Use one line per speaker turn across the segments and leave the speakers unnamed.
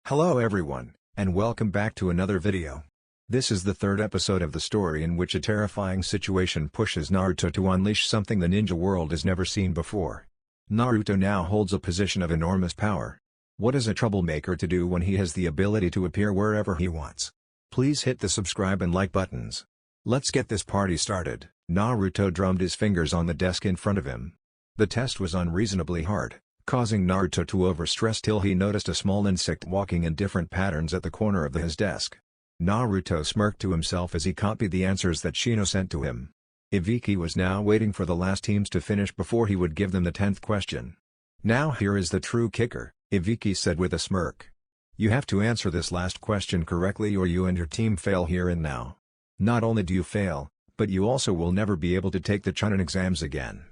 Hello everyone, and welcome back to another video. This is the third episode of the story in which a terrifying situation pushes Naruto to unleash something the ninja world has never seen before. Naruto now holds a position of enormous power. What is a troublemaker to do when he has the ability to appear wherever he wants? Please hit the subscribe and like buttons. Let's get this party started. Naruto drummed his fingers on the desk in front of him. The test was unreasonably hard, causing Naruto to overstress till he noticed a small insect walking in different patterns at the corner of his desk. Naruto smirked to himself as he copied the answers that Shino sent to him. Ibiki was now waiting for the last teams to finish before he would give them the 10th question. Now here is the true kicker, Ibiki said with a smirk. You have to answer this last question correctly or you and your team fail here and now. Not only do you fail, but you also will never be able to take the Chunin exams again.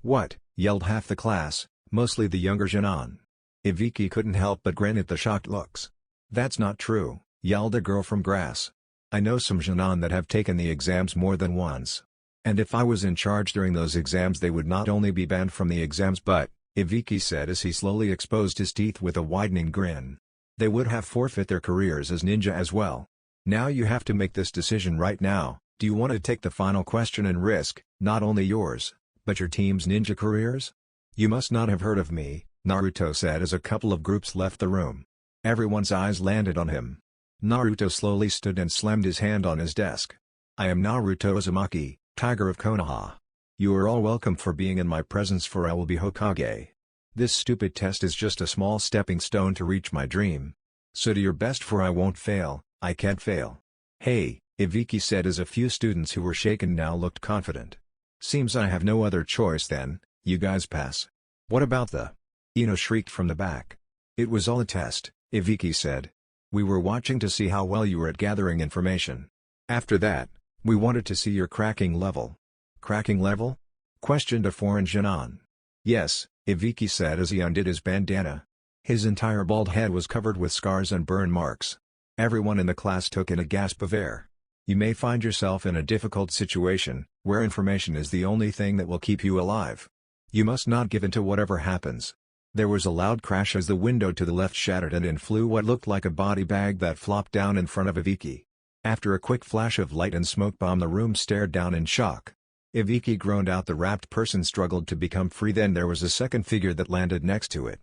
What? Yelled half the class, mostly the younger Jinan. Ibiki couldn't help but grin at the shocked looks. That's not true, yelled a girl from grass. I know some Jinan that have taken the exams more than once. And if I was in charge during those exams they would not only be banned from the exams but, Ibiki said as he slowly exposed his teeth with a widening grin. They would have forfeit their careers as ninja as well. Now you have to make this decision right now. Do you want to take the final question and risk, not only yours, but your team's ninja careers? You must not have heard of me, Naruto said as a couple of groups left the room. Everyone's eyes landed on him. Naruto slowly stood and slammed his hand on his desk. I am Naruto Uzumaki, Tiger of Konoha. You are all welcome for being in my presence for I will be Hokage. This stupid test is just a small stepping stone to reach my dream. So do your best for I won't fail, I can't fail. Hey, Ibiki said as a few students who were shaken now looked confident. Seems I have no other choice then, you guys pass. What about the? Ino shrieked from the back. It was all a test, Ibiki said. We were watching to see how well you were at gathering information. After that, we wanted to see your cracking level. Cracking level? Questioned a foreign Jinan. Yes, Ibiki said as he undid his bandana. His entire bald head was covered with scars and burn marks. Everyone in the class took in a gasp of air. You may find yourself in a difficult situation, where information is the only thing that will keep you alive. You must not give in to whatever happens. There was a loud crash as the window to the left shattered and in flew what looked like a body bag that flopped down in front of Ibiki. After a quick flash of light and smoke bomb the room stared down in shock. Ibiki groaned out the wrapped person struggled to become free then there was a second figure that landed next to it.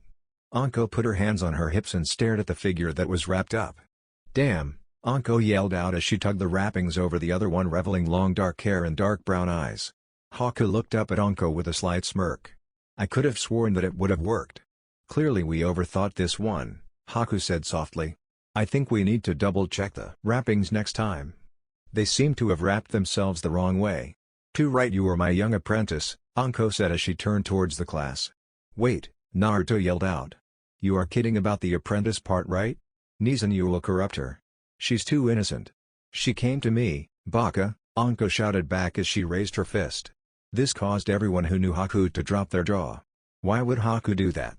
Anko put her hands on her hips and stared at the figure that was wrapped up. Damn, Anko yelled out as she tugged the wrappings over the other one revealing long dark hair and dark brown eyes. Haku looked up at Anko with a slight smirk. I could have sworn that it would have worked. Clearly we overthought this one, Haku said softly. I think we need to double-check the wrappings next time. They seem to have wrapped themselves the wrong way. Too right you are my young apprentice, Anko said as she turned towards the class. Wait, Naruto yelled out. You are kidding about the apprentice part right? Nizan you will corrupt her. She's too innocent. She came to me, Baka, Anko shouted back as she raised her fist. This caused everyone who knew Haku to drop their jaw. Why would Haku do that?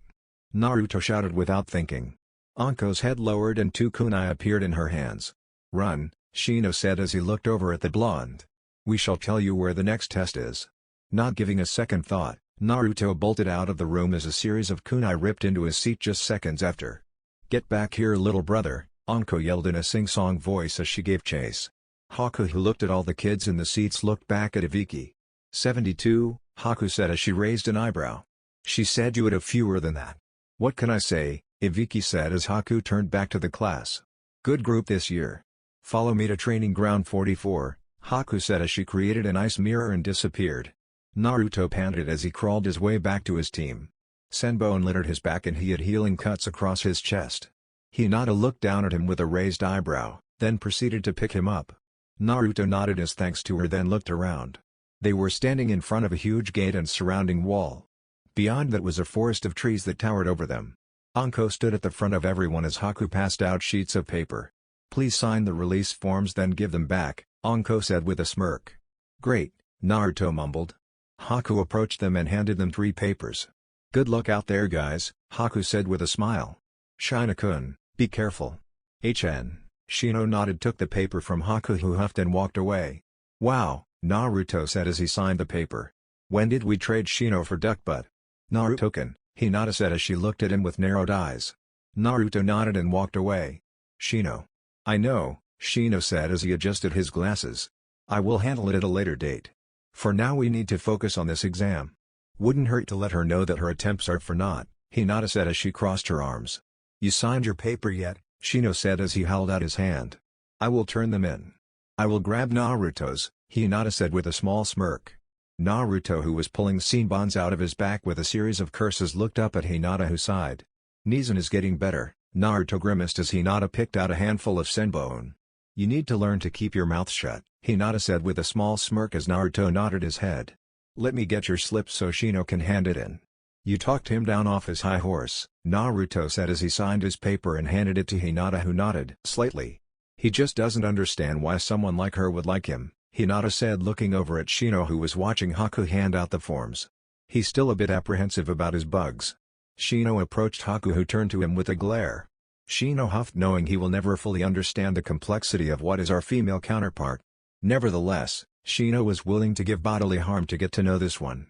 Naruto shouted without thinking. Anko's head lowered and two kunai appeared in her hands. Run, Shino said as he looked over at the blonde. We shall tell you where the next test is. Not giving a second thought, Naruto bolted out of the room as a series of kunai ripped into his seat just seconds after. Get back here little brother, Anko yelled in a sing-song voice as she gave chase. Haku who looked at all the kids in the seats looked back at Ibiki. 72, Haku said as she raised an eyebrow. She said you would have fewer than that. What can I say, Ibiki said as Haku turned back to the class. Good group this year. Follow me to training ground 44, Haku said as she created an ice mirror and disappeared. Naruto panted as he crawled his way back to his team. Senbone littered his back and he had healing cuts across his chest. Hinata looked down at him with a raised eyebrow, then proceeded to pick him up. Naruto nodded as thanks to her then looked around. They were standing in front of a huge gate and surrounding wall. Beyond that was a forest of trees that towered over them. Anko stood at the front of everyone as Haku passed out sheets of paper. Please sign the release forms then give them back, Anko said with a smirk. Great, Naruto mumbled. Haku approached them and handed them 3 papers. Good luck out there guys, Haku said with a smile. Shino-kun, be careful. Shino nodded took the paper from Haku who huffed and walked away. Wow, Naruto said as he signed the paper. When did we trade Shino for duck butt? Naruto-kun, Hinata said as she looked at him with narrowed eyes. Naruto nodded and walked away. Shino. I know, Shino said as he adjusted his glasses. I will handle it at a later date. For now we need to focus on this exam. Wouldn't hurt to let her know that her attempts are for naught, Hinata said as she crossed her arms. You signed your paper yet? Shino said as he held out his hand. I will turn them in. I will grab Naruto's, Hinata said with a small smirk. Naruto, who was pulling senbons out of his back with a series of curses, looked up at Hinata, who sighed. Nizan is getting better, Naruto grimaced as Hinata picked out a handful of senbon. You need to learn to keep your mouth shut, Hinata said with a small smirk as Naruto nodded his head. Let me get your slip so Shino can hand it in. You talked him down off his high horse, Naruto said as he signed his paper and handed it to Hinata, who nodded slightly. He just doesn't understand why someone like her would like him, Hinata said looking over at Shino, who was watching Haku hand out the forms. He's still a bit apprehensive about his bugs. Shino approached Haku, who turned to him with a glare. Shino huffed, knowing he will never fully understand the complexity of what is our female counterpart. Nevertheless, Shino was willing to give bodily harm to get to know this one.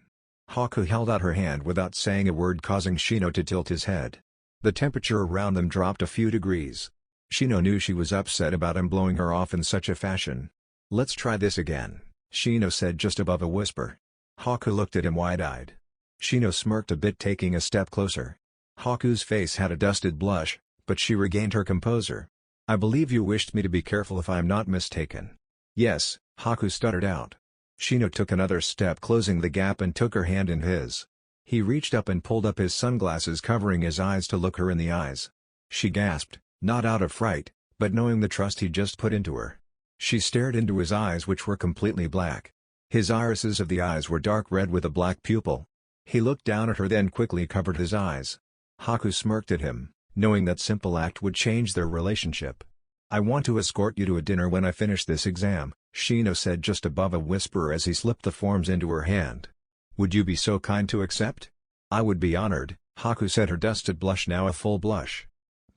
Haku held out her hand without saying a word, causing Shino to tilt his head. The temperature around them dropped a few degrees. Shino knew she was upset about him blowing her off in such a fashion. Let's try this again, Shino said just above a whisper. Haku looked at him wide-eyed. Shino smirked a bit, taking a step closer. Haku's face had a dusted blush, but she regained her composure. I believe you wished me to be careful if I am not mistaken. Yes, Haku stuttered out. Shino took another step, closing the gap, and took her hand in his. He reached up and pulled up his sunglasses, covering his eyes to look her in the eyes. She gasped, not out of fright, but knowing the trust he just put into her. She stared into his eyes, which were completely black. His irises of the eyes were dark red with a black pupil. He looked down at her, then quickly covered his eyes. Haku smirked at him, knowing that simple act would change their relationship. I want to escort you to a dinner when I finish this exam, Shino said just above a whisper as he slipped the forms into her hand. Would you be so kind to accept? I would be honored, Haku said, her dusted blush now a full blush.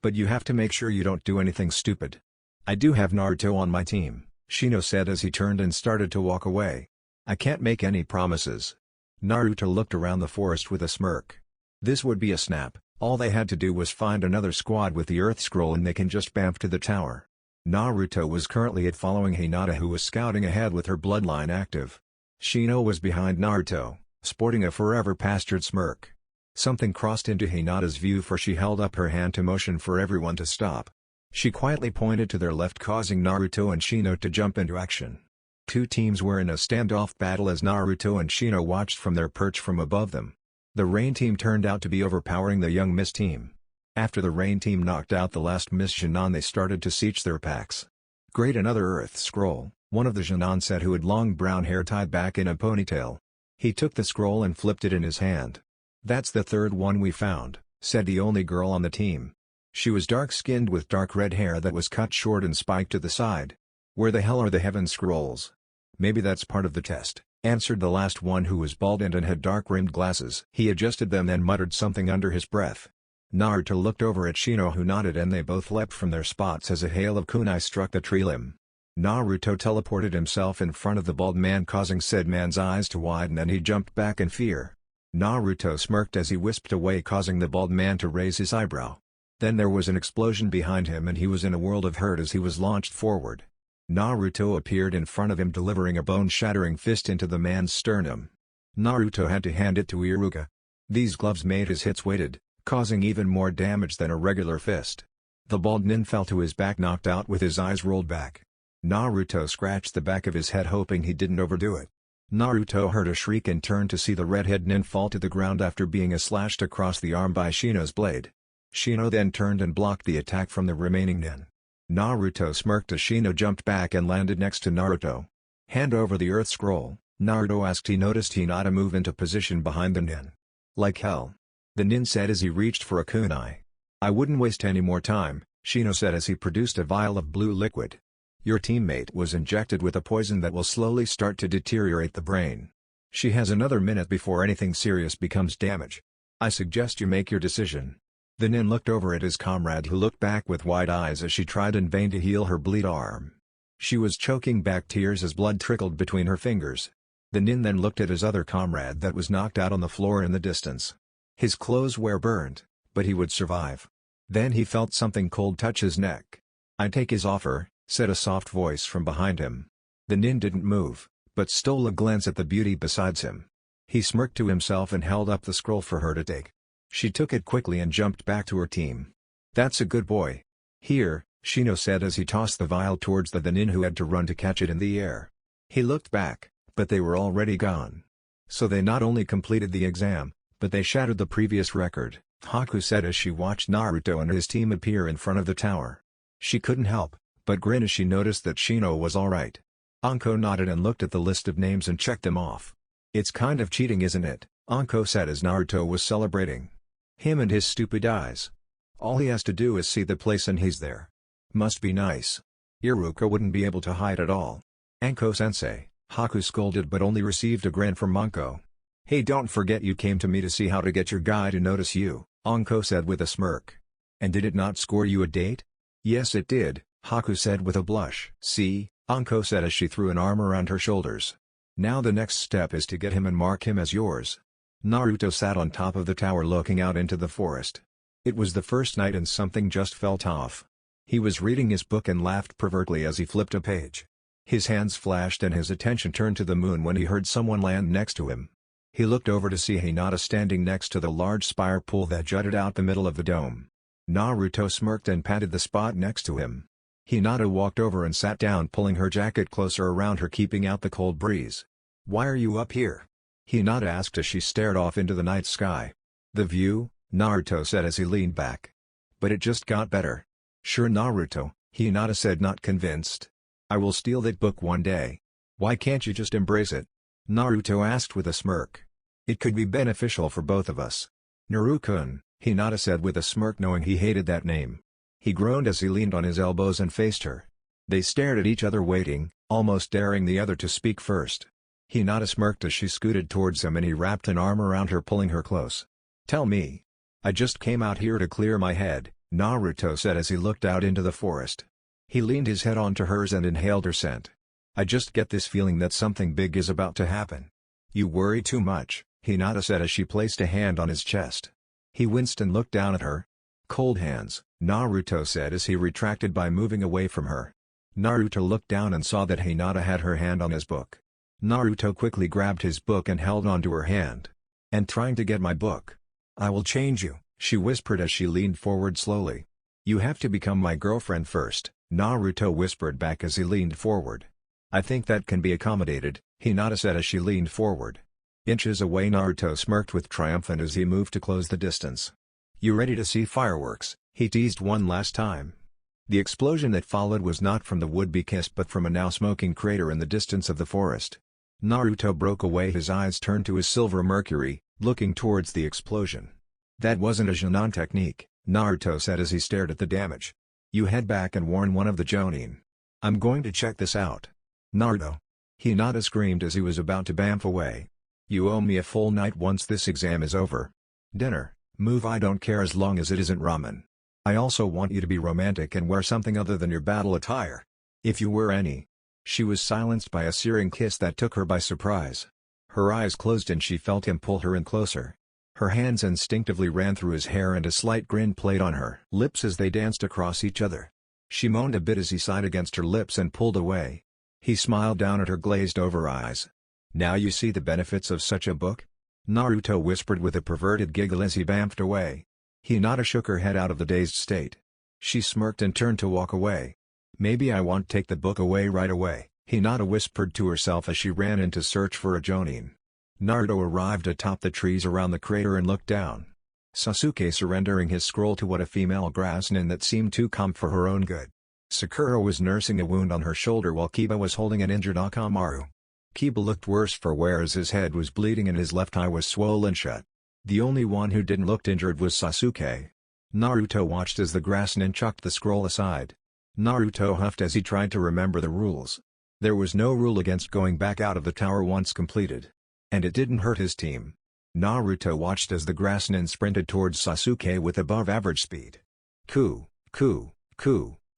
But you have to make sure you don't do anything stupid. I do have Naruto on my team, Shino said as he turned and started to walk away. I can't make any promises. Naruto looked around the forest with a smirk. This would be a snap. All they had to do was find another squad with the Earth Scroll and they can just bamf to the tower. Naruto was currently following Hinata, who was scouting ahead with her bloodline active. Shino was behind Naruto, sporting a forever pastured smirk. Something crossed into Hinata's view, for she held up her hand to motion for everyone to stop. She quietly pointed to their left, causing Naruto and Shino to jump into action. Two teams were in a standoff battle as Naruto and Shino watched from their perch from above them. The Rain team turned out to be overpowering the Young Mist team. After the Rain team knocked out the last Mist Genin, they started to siege their packs. Great, another Earth Scroll, one of the Genin said, who had long brown hair tied back in a ponytail. He took the scroll and flipped it in his hand. That's the third one we found, said the only girl on the team. She was dark-skinned with dark red hair that was cut short and spiked to the side. Where the hell are the Heaven Scrolls? Maybe that's part of the test, answered the last one, who was bald and had dark-rimmed glasses. He adjusted them, then muttered something under his breath. Naruto looked over at Shino, who nodded, and they both leapt from their spots as a hail of kunai struck the tree limb. Naruto teleported himself in front of the bald man, causing said man's eyes to widen, and he jumped back in fear. Naruto smirked as he whisked away, causing the bald man to raise his eyebrow. Then there was an explosion behind him and he was in a world of hurt as he was launched forward. Naruto appeared in front of him, delivering a bone-shattering fist into the man's sternum. Naruto had to hand it to Iruka. These gloves made his hits weighted, causing even more damage than a regular fist. The bald nin fell to his back, knocked out with his eyes rolled back. Naruto scratched the back of his head, hoping he didn't overdo it. Naruto heard a shriek and turned to see the redhead nin fall to the ground after being slashed across the arm by Shino's blade. Shino then turned and blocked the attack from the remaining nin. Naruto smirked as Shino jumped back and landed next to Naruto. Hand over the Earth Scroll, Naruto asked. He noticed Hinata move into position behind the nin. Like hell, the nin said as he reached for a kunai. I wouldn't waste any more time, Shino said as he produced a vial of blue liquid. Your teammate was injected with a poison that will slowly start to deteriorate the brain. She has another minute before anything serious becomes damage. I suggest you make your decision. The nin looked over at his comrade, who looked back with wide eyes as she tried in vain to heal her bleed arm. She was choking back tears as blood trickled between her fingers. The nin then looked at his other comrade that was knocked out on the floor in the distance. His clothes were burned, but he would survive. Then he felt something cold touch his neck. "I take his offer," said a soft voice from behind him. The nin didn't move, but stole a glance at the beauty beside him. He smirked to himself and held up the scroll for her to take. She took it quickly and jumped back to her team. "That's a good boy." "Here," Shino said as he tossed the vial towards the nin who had to run to catch it in the air. He looked back, but they were already gone. So they not only completed the exam, but they shattered the previous record, Haku said as she watched Naruto and his team appear in front of the tower. She couldn't help but grin as she noticed that Shino was alright. Anko nodded and looked at the list of names and checked them off. "It's kind of cheating, isn't it?" Anko said as Naruto was celebrating. "Him and his stupid eyes. All he has to do is see the place and he's there. Must be nice. Iruka wouldn't be able to hide at all." "Anko-sensei," Haku scolded but only received a grin from Anko. "Hey, don't forget you came to me to see how to get your guy to notice you," Anko said with a smirk. "And did it not score you a date?" "Yes it did," Haku said with a blush. "See," Anko said as she threw an arm around her shoulders. "Now the next step is to get him and mark him as yours." Naruto sat on top of the tower looking out into the forest. It was the first night and something just felt off. He was reading his book and laughed pervertly as he flipped a page. His hands flashed and his attention turned to the moon when he heard someone land next to him. He looked over to see Hinata standing next to the large spire pool that jutted out the middle of the dome. Naruto smirked and patted the spot next to him. Hinata walked over and sat down, pulling her jacket closer around her, keeping out the cold breeze. "Why are you up here?" Hinata asked as she stared off into the night sky. "The view," Naruto said as he leaned back. "But it just got better." "Sure Naruto," Hinata said, not convinced. "I will steal that book one day. Why can't you just embrace it?" Naruto asked with a smirk. "It could be beneficial for both of us." "Naru-kun," Hinata said with a smirk, knowing he hated that name. He groaned as he leaned on his elbows and faced her. They stared at each other, waiting, almost daring the other to speak first. Hinata smirked as she scooted towards him and he wrapped an arm around her, pulling her close. "Tell me." "I just came out here to clear my head," Naruto said as he looked out into the forest. He leaned his head onto hers and inhaled her scent. "I just get this feeling that something big is about to happen." "You worry too much," Hinata said as she placed a hand on his chest. He winced and looked down at her. "Cold hands," Naruto said as he retracted by moving away from her. Naruto looked down and saw that Hinata had her hand on his book. Naruto quickly grabbed his book and held onto her hand. "And trying to get my book. I will change you," she whispered as she leaned forward slowly. "You have to become my girlfriend first," Naruto whispered back as he leaned forward. "I think that can be accommodated," Hinata said as she leaned forward. Inches away, Naruto smirked with triumph and as he moved to close the distance. "You ready to see fireworks?" he teased one last time. The explosion that followed was not from the would-be kiss but from a now smoking crater in the distance of the forest. Naruto broke away, his eyes turned to his silver mercury, looking towards the explosion. "That wasn't a Jonin technique," Naruto said as he stared at the damage. "You head back and warn one of the Jonin. I'm going to check this out." "Naruto!" Hinata screamed as he was about to bamf away. "You owe me a full night once this exam is over." "Dinner, move, I don't care as long as it isn't ramen. I also want you to be romantic and wear something other than your battle attire. If you wear any." She was silenced by a searing kiss that took her by surprise. Her eyes closed and she felt him pull her in closer. Her hands instinctively ran through his hair and a slight grin played on her lips as they danced across each other. She moaned a bit as he sighed against her lips and pulled away. He smiled down at her glazed-over eyes. "Now you see the benefits of such a book?" Naruto whispered with a perverted giggle as he bamfed away. Hinata shook her head out of the dazed state. She smirked and turned to walk away. "Maybe I won't take the book away right away," Hinata whispered to herself as she ran in to search for a Jonin. Naruto arrived atop the trees around the crater and looked down. Sasuke surrendering his scroll to what a female grassnin that seemed too calm for her own good. Sakura was nursing a wound on her shoulder while Kiba was holding an injured Orochimaru. Kiba looked worse for wear as his head was bleeding and his left eye was swollen shut. The only one who didn't look injured was Sasuke. Naruto watched as the grassnin chucked the scroll aside. Naruto huffed as he tried to remember the rules. There was no rule against going back out of the tower once completed. And it didn't hurt his team. Naruto watched as the grassnin sprinted towards Sasuke with above-average speed. Ku,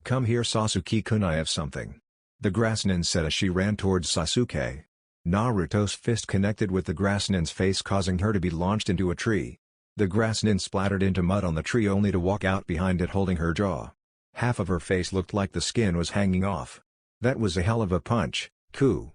come here Sasuke-kun, I have something," the grassnin said as she ran towards Sasuke. Naruto's fist connected with the grassnin's face, causing her to be launched into a tree. The grass nin splattered into mud on the tree only to walk out behind it holding her jaw. Half of her face looked like the skin was hanging off. That was a hell of a punch, Ku.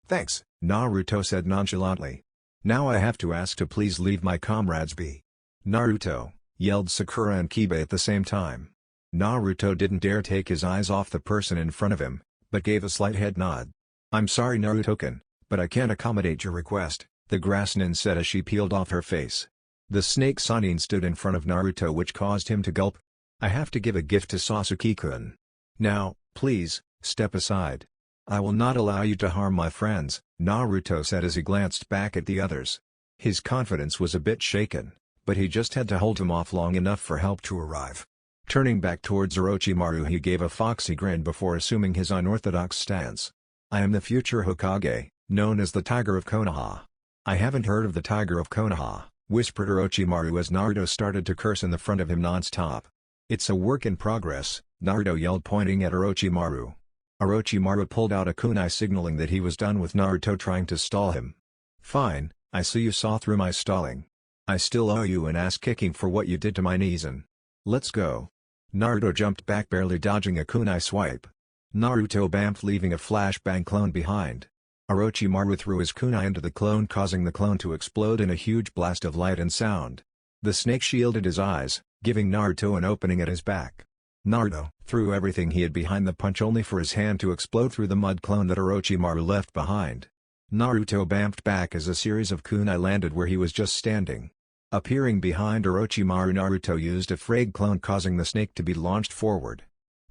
Thanks, Naruto said nonchalantly. Now I have to ask to please leave my comrades be. Naruto, yelled Sakura and Kiba at the same time. Naruto didn't dare take his eyes off the person in front of him, but gave a slight head nod. I'm sorry Naruto-kun, but I can't accommodate your request, the grass nin said as she peeled off her face. The snake Sannin stood in front of Naruto which caused him to gulp. I have to give a gift to Sasuke-kun. Now, please, step aside. I will not allow you to harm my friends, Naruto said as he glanced back at the others. His confidence was a bit shaken, but he just had to hold him off long enough for help to arrive. Turning back towards Orochimaru he gave a foxy grin before assuming his unorthodox stance. I am the future Hokage, known as the Tiger of Konoha. I haven't heard of the Tiger of Konoha, whispered Orochimaru as Naruto started to curse in the front of him non-stop. It's a work in progress, Naruto yelled pointing at Orochimaru. Orochimaru pulled out a kunai signaling that he was done with Naruto trying to stall him. Fine, I see you saw through my stalling. I still owe you an ass-kicking for what you did to my Nezen. Let's go. Naruto jumped back barely dodging a kunai swipe. Naruto bamfed leaving a flashbang clone behind. Orochimaru threw his kunai into the clone causing the clone to explode in a huge blast of light and sound. The snake shielded his eyes, giving Naruto an opening at his back. Naruto threw everything he had behind the punch only for his hand to explode through the mud clone that Orochimaru left behind. Naruto bamfed back as a series of kunai landed where he was just standing. Appearing behind Orochimaru, Naruto used a frayed clone causing the snake to be launched forward.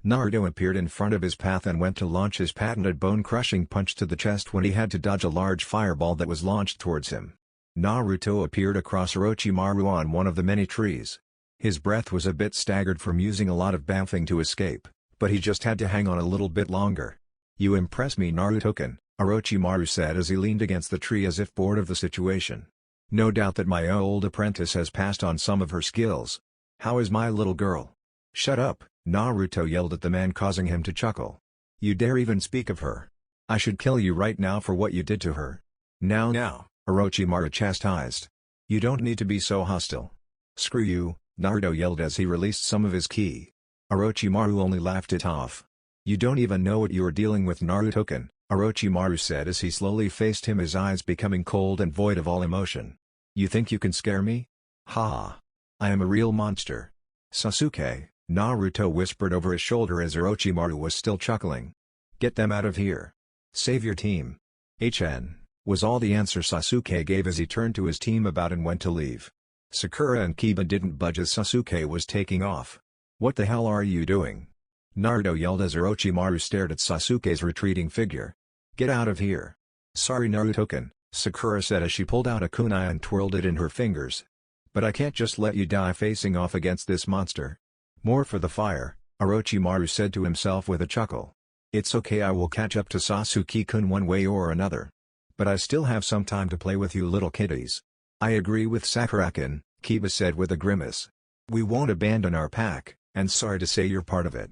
Naruto appeared in front of his path and went to launch his patented bone-crushing punch to the chest when he had to dodge a large fireball that was launched towards him. Naruto appeared across Orochimaru on one of the many trees. His breath was a bit staggered from using a lot of bamfing to escape, but he just had to hang on a little bit longer. You impress me Naruto-kun, Orochimaru said as he leaned against the tree as if bored of the situation. No doubt that my old apprentice has passed on some of her skills. How is my little girl? Shut up, Naruto yelled at the man causing him to chuckle. You dare even speak of her? I should kill you right now for what you did to her. Now, Orochimaru chastised. You don't need to be so hostile. Screw you, Naruto yelled as he released some of his ki. Orochimaru only laughed it off. You don't even know what you're dealing with Naruto-kun, Orochimaru said as he slowly faced him, his eyes becoming cold and void of all emotion. You think you can scare me? Ha! I am a real monster. Sasuke, Naruto whispered over his shoulder as Orochimaru was still chuckling. Get them out of here. Save your team. HN, was all the answer Sasuke gave as he turned to his team about and went to leave. Sakura and Kiba didn't budge as Sasuke was taking off. What the hell are you doing? Naruto yelled as Orochimaru stared at Sasuke's retreating figure. Get out of here. Sorry Naruto-kun, Sakura said as she pulled out a kunai and twirled it in her fingers. But I can't just let you die facing off against this monster. More for the fire, Orochimaru said to himself with a chuckle. It's okay, I will catch up to Sasuke-kun one way or another. But I still have some time to play with you little kiddies. I agree with Sakura-kun, Kiba said with a grimace. We won't abandon our pack, and sorry to say you're part of it.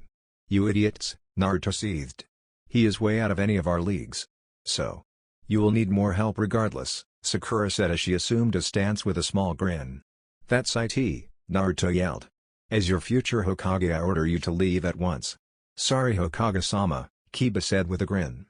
You idiots, Naruto seethed. He is way out of any of our leagues. So. You will need more help regardless, Sakura said as she assumed a stance with a small grin. That's it, Naruto yelled. As your future Hokage I order you to leave at once. Sorry Hokage-sama, Kiba said with a grin.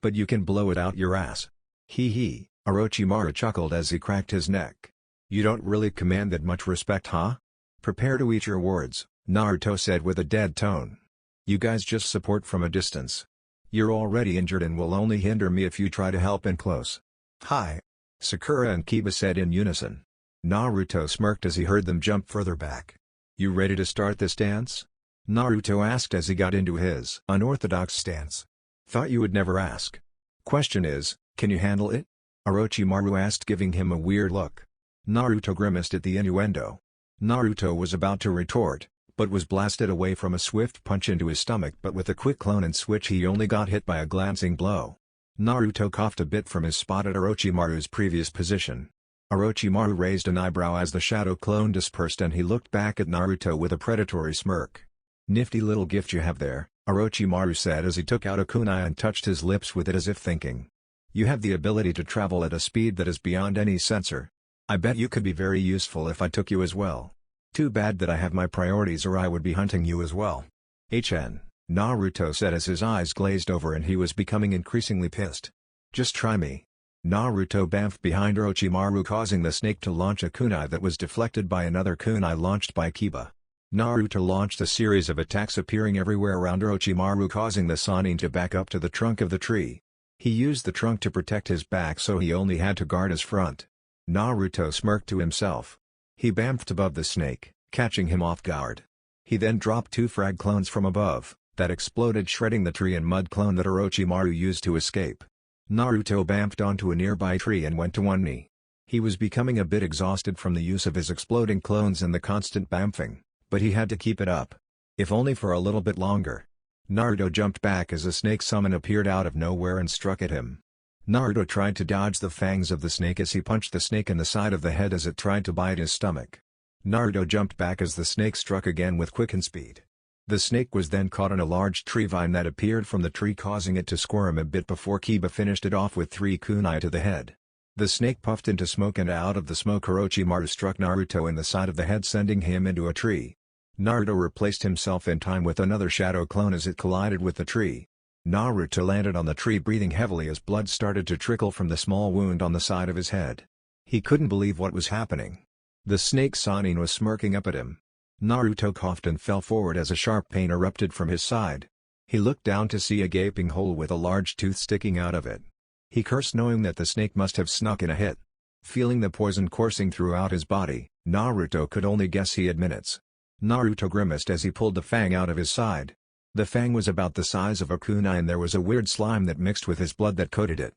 But you can blow it out your ass. Hee, Orochimaru chuckled as he cracked his neck. You don't really command that much respect, huh? Prepare to eat your words, Naruto said with a dead tone. You guys just support from a distance. You're already injured and will only hinder me if you try to help in close. Hi. Sakura and Kiba said in unison. Naruto smirked as he heard them jump further back. You ready to start this dance? Naruto asked as he got into his unorthodox stance. Thought you would never ask. Question is, can you handle it? Orochimaru asked giving him a weird look. Naruto grimaced at the innuendo. Naruto was about to retort, but was blasted away from a swift punch into his stomach, but with a quick clone and switch he only got hit by a glancing blow. Naruto coughed a bit from his spot at Orochimaru's previous position. Orochimaru raised an eyebrow as the shadow clone dispersed and he looked back at Naruto with a predatory smirk. Nifty little gift you have there, Orochimaru said as he took out a kunai and touched his lips with it as if thinking. You have the ability to travel at a speed that is beyond any sensor. I bet you could be very useful if I took you as well. Too bad that I have my priorities or I would be hunting you as well. Naruto said as his eyes glazed over and he was becoming increasingly pissed. Just try me. Naruto bamfed behind Orochimaru, causing the snake to launch a kunai that was deflected by another kunai launched by Kiba. Naruto launched a series of attacks appearing everywhere around Orochimaru, causing the Sannin to back up to the trunk of the tree. He used the trunk to protect his back, so he only had to guard his front. Naruto smirked to himself. He bamfed above the snake, catching him off guard. He then dropped 2 frag clones from above, that exploded, shredding the tree and mud clone that Orochimaru used to escape. Naruto bamfed onto a nearby tree and went to one knee. He was becoming a bit exhausted from the use of his exploding clones and the constant bamfing, but he had to keep it up. If only for a little bit longer. Naruto jumped back as a snake summon appeared out of nowhere and struck at him. Naruto tried to dodge the fangs of the snake as he punched the snake in the side of the head as it tried to bite his stomach. Naruto jumped back as the snake struck again with quickened speed. The snake was then caught in a large tree vine that appeared from the tree, causing it to squirm a bit before Kiba finished it off with 3 kunai to the head. The snake puffed into smoke, and out of the smoke Orochimaru struck Naruto in the side of the head, sending him into a tree. Naruto replaced himself in time with another shadow clone as it collided with the tree. Naruto landed on the tree breathing heavily as blood started to trickle from the small wound on the side of his head. He couldn't believe what was happening. The snake Sannin was smirking up at him. Naruto coughed and fell forward as a sharp pain erupted from his side. He looked down to see a gaping hole with a large tooth sticking out of it. He cursed, knowing that the snake must have snuck in a hit. Feeling the poison coursing throughout his body, Naruto could only guess he had minutes. Naruto grimaced as he pulled the fang out of his side. The fang was about the size of a kunai and there was a weird slime that mixed with his blood that coated it.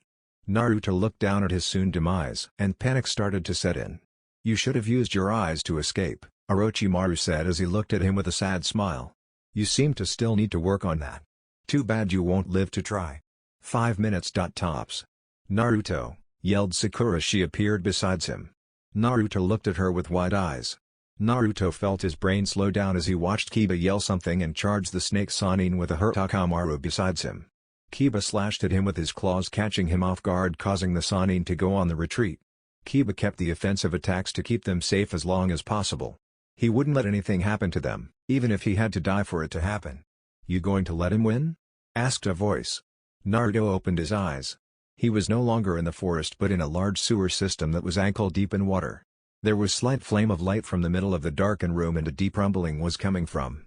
Naruto looked down at his soon demise and panic started to set in. "You should have used your eyes to escape," Orochimaru said as he looked at him with a sad smile. "You seem to still need to work on that. Too bad you won't live to try. 5 minutes tops." "Naruto," yelled Sakura as she appeared beside him. Naruto looked at her with wide eyes. Naruto felt his brain slow down as he watched Kiba yell something and charge the snake Sannin with a hurt Orochimaru beside him. Kiba slashed at him with his claws, catching him off guard, causing the Sannin to go on the retreat. Kiba kept the offensive attacks to keep them safe as long as possible. He wouldn't let anything happen to them, even if he had to die for it to happen. "You going to let him win?" asked a voice. Naruto opened his eyes. He was no longer in the forest but in a large sewer system that was ankle-deep in water. There was slight flame of light from the middle of the darkened room and a deep rumbling was coming from.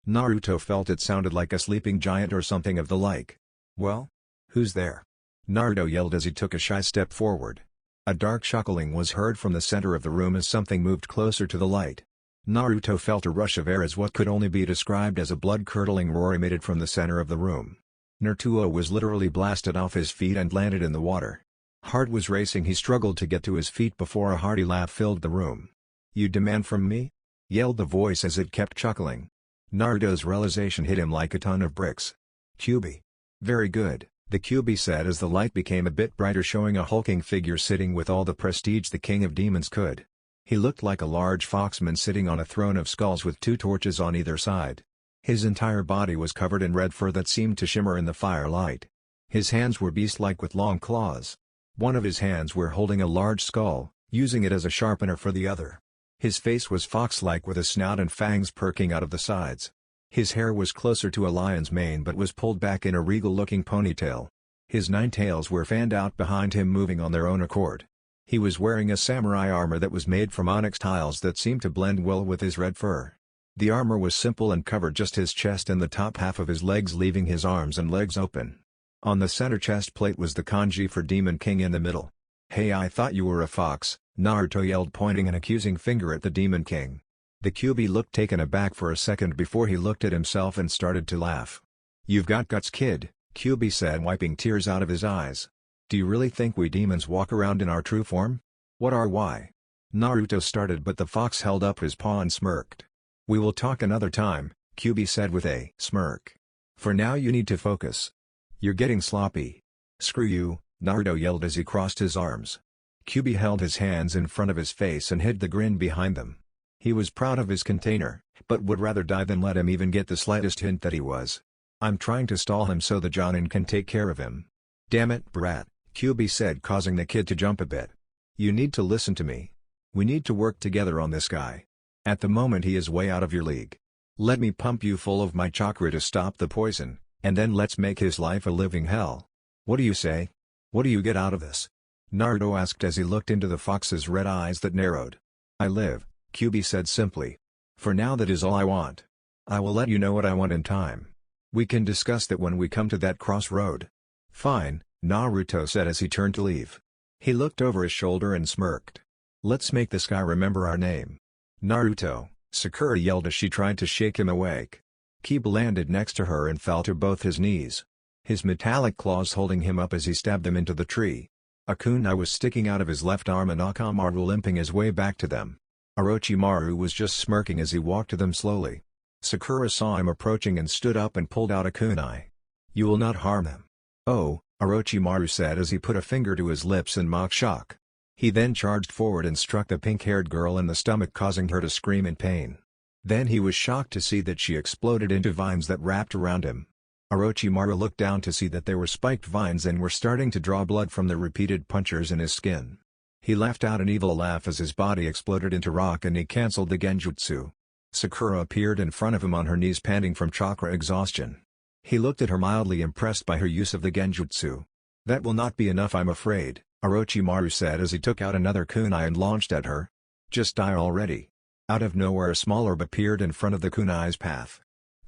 Naruto felt it sounded like a sleeping giant or something of the like. "Well? Who's there?" Naruto yelled as he took a shy step forward. A dark chuckling was heard from the center of the room as something moved closer to the light. Naruto felt a rush of air as what could only be described as a blood-curdling roar emitted from the center of the room. Naruto was literally blasted off his feet and landed in the water. Heart was racing. He struggled to get to his feet before a hearty laugh filled the room. "You demand from me?" yelled the voice as it kept chuckling. Naruto's realization hit him like a ton of bricks. "Kyuubi." "Very good," the Kyuubi said as the light became a bit brighter, showing a hulking figure sitting with all the prestige the king of demons could. He looked like a large foxman sitting on a throne of skulls with 2 torches on either side. His entire body was covered in red fur that seemed to shimmer in the firelight. His hands were beast-like with long claws. One of his hands were holding a large skull, using it as a sharpener for the other. His face was fox-like with a snout and fangs perking out of the sides. His hair was closer to a lion's mane but was pulled back in a regal-looking ponytail. His 9 tails were fanned out behind him, moving on their own accord. He was wearing a samurai armor that was made from onyx tiles that seemed to blend well with his red fur. The armor was simple and covered just his chest and the top half of his legs, leaving his arms and legs open. On the center chest plate was the kanji for Demon King in the middle. "Hey, I thought you were a fox," Naruto yelled, pointing an accusing finger at the Demon King. The Kyuubi looked taken aback for a second before he looked at himself and started to laugh. "You've got guts, kid," Kyuubi said, wiping tears out of his eyes. "Do you really think we demons walk around in our true form? What are why?" Naruto started, but the fox held up his paw and smirked. "We will talk another time," Kyuubi said with a smirk. "For now you need to focus. You're getting sloppy." "Screw you," Naruto yelled as he crossed his arms. Kyuubi held his hands in front of his face and hid the grin behind them. He was proud of his container, but would rather die than let him even get the slightest hint that he was. "I'm trying to stall him so the Jonin can take care of him." "Damn it, brat," Kyuubi said, causing the kid to jump a bit. "You need to listen to me. We need to work together on this guy. At the moment he is way out of your league. Let me pump you full of my chakra to stop the poison, and then let's make his life a living hell. What do you say? What do you get out of this?" Naruto asked as he looked into the fox's red eyes that narrowed. "I live," Kyuubi said simply. "For now that is all I want. I will let you know what I want in time. We can discuss that when we come to that crossroad." "Fine," Naruto said as he turned to leave. He looked over his shoulder and smirked. "Let's make this guy remember our name." "Naruto," Sakura yelled as she tried to shake him awake. Kiba landed next to her and fell to both his knees, his metallic claws holding him up as he stabbed them into the tree. A kunai was sticking out of his left arm and Orochimaru limping his way back to them. Orochimaru was just smirking as he walked to them slowly. Sakura saw him approaching and stood up and pulled out a kunai. "You will not harm them." "Oh," Orochimaru said as he put a finger to his lips in mock shock. He then charged forward and struck the pink-haired girl in the stomach, causing her to scream in pain. Then he was shocked to see that she exploded into vines that wrapped around him. Orochimaru looked down to see that they were spiked vines and were starting to draw blood from the repeated punctures in his skin. He laughed out an evil laugh as his body exploded into rock and he cancelled the genjutsu. Sakura appeared in front of him on her knees, panting from chakra exhaustion. He looked at her, mildly impressed by her use of the genjutsu. "That will not be enough, I'm afraid," Orochimaru said as he took out another kunai and launched at her. "Just die already." Out of nowhere a small orb appeared in front of the kunai's path.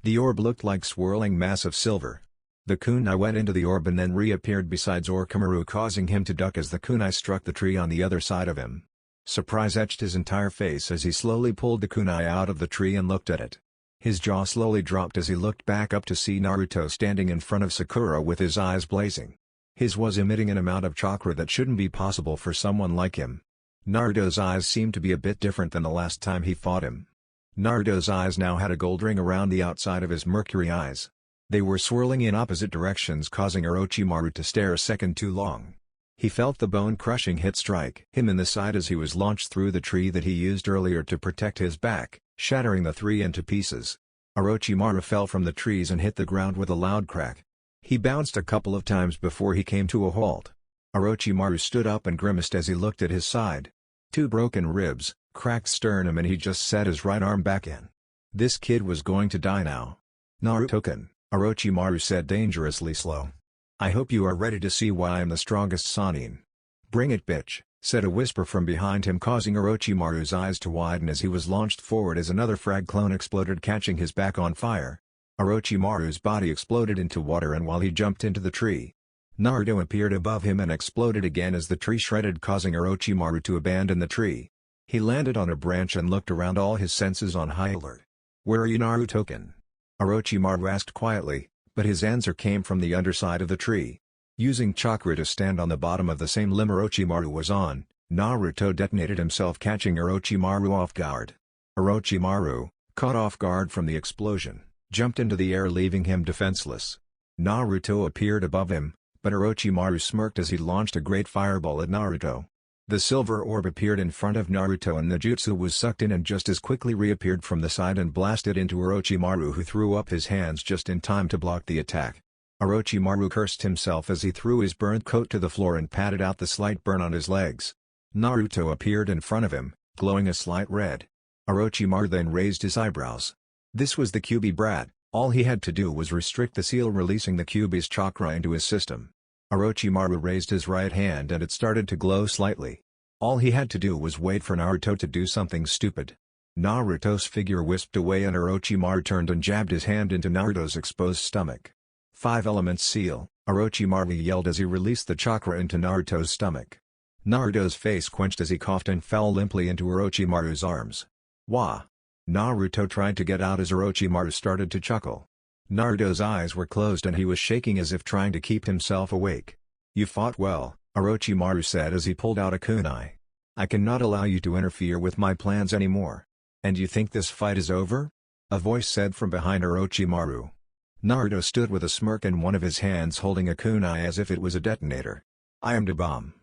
The orb looked like swirling mass of silver. The kunai went into the orb and then reappeared beside Orochimaru, causing him to duck as the kunai struck the tree on the other side of him. Surprise etched his entire face as he slowly pulled the kunai out of the tree and looked at it. His jaw slowly dropped as he looked back up to see Naruto standing in front of Sakura with his eyes blazing. His was emitting an amount of chakra that shouldn't be possible for someone like him. Naruto's eyes seemed to be a bit different than the last time he fought him. Naruto's eyes now had a gold ring around the outside of his mercury eyes. They were swirling in opposite directions, causing Orochimaru to stare a second too long. He felt the bone-crushing hit strike him in the side as he was launched through the tree that he used earlier to protect his back, shattering the three into pieces. Orochimaru fell from the trees and hit the ground with a loud crack. He bounced a couple of times before he came to a halt. Orochimaru stood up and grimaced as he looked at his side. Two broken ribs, cracked sternum, and he just set his right arm back in. This kid was going to die now. "Naruto-kun," Orochimaru said dangerously slow. "I hope you are ready to see why I'm the strongest Sannin." "Bring it, bitch," said a whisper from behind him, causing Orochimaru's eyes to widen as he was launched forward as another frag clone exploded, catching his back on fire. Orochimaru's body exploded into water, and while he jumped into the tree, Naruto appeared above him and exploded again as the tree shredded, causing Orochimaru to abandon the tree. He landed on a branch and looked around, all his senses on high alert. "Where are you, Naruto-kun?" Orochimaru asked quietly, but his answer came from the underside of the tree. Using chakra to stand on the bottom of the same limb Orochimaru was on, Naruto detonated himself, catching Orochimaru off guard. Orochimaru, caught off guard from the explosion, jumped into the air, leaving him defenseless. Naruto appeared above him, but Orochimaru smirked as he launched a great fireball at Naruto. The silver orb appeared in front of Naruto and the jutsu was sucked in and just as quickly reappeared from the side and blasted into Orochimaru, who threw up his hands just in time to block the attack. Orochimaru cursed himself as he threw his burnt coat to the floor and patted out the slight burn on his legs. Naruto appeared in front of him, glowing a slight red. Orochimaru then raised his eyebrows. This was the Kyuubi brat. All he had to do was restrict the seal, releasing the Kyuubi's chakra into his system. Orochimaru raised his right hand and it started to glow slightly. All he had to do was wait for Naruto to do something stupid. Naruto's figure wisped away and Orochimaru turned and jabbed his hand into Naruto's exposed stomach. "Five elements seal," Orochimaru yelled as he released the chakra into Naruto's stomach. Naruto's face quenched as he coughed and fell limply into Orochimaru's arms. "Wah!" Naruto tried to get out as Orochimaru started to chuckle. Naruto's eyes were closed and he was shaking as if trying to keep himself awake. "You fought well," Orochimaru said as he pulled out a kunai. "I cannot allow you to interfere with my plans anymore." "And you think this fight is over?" a voice said from behind Orochimaru. Naruto stood with a smirk and one of his hands holding a kunai as if it was a detonator. "I am the bomb."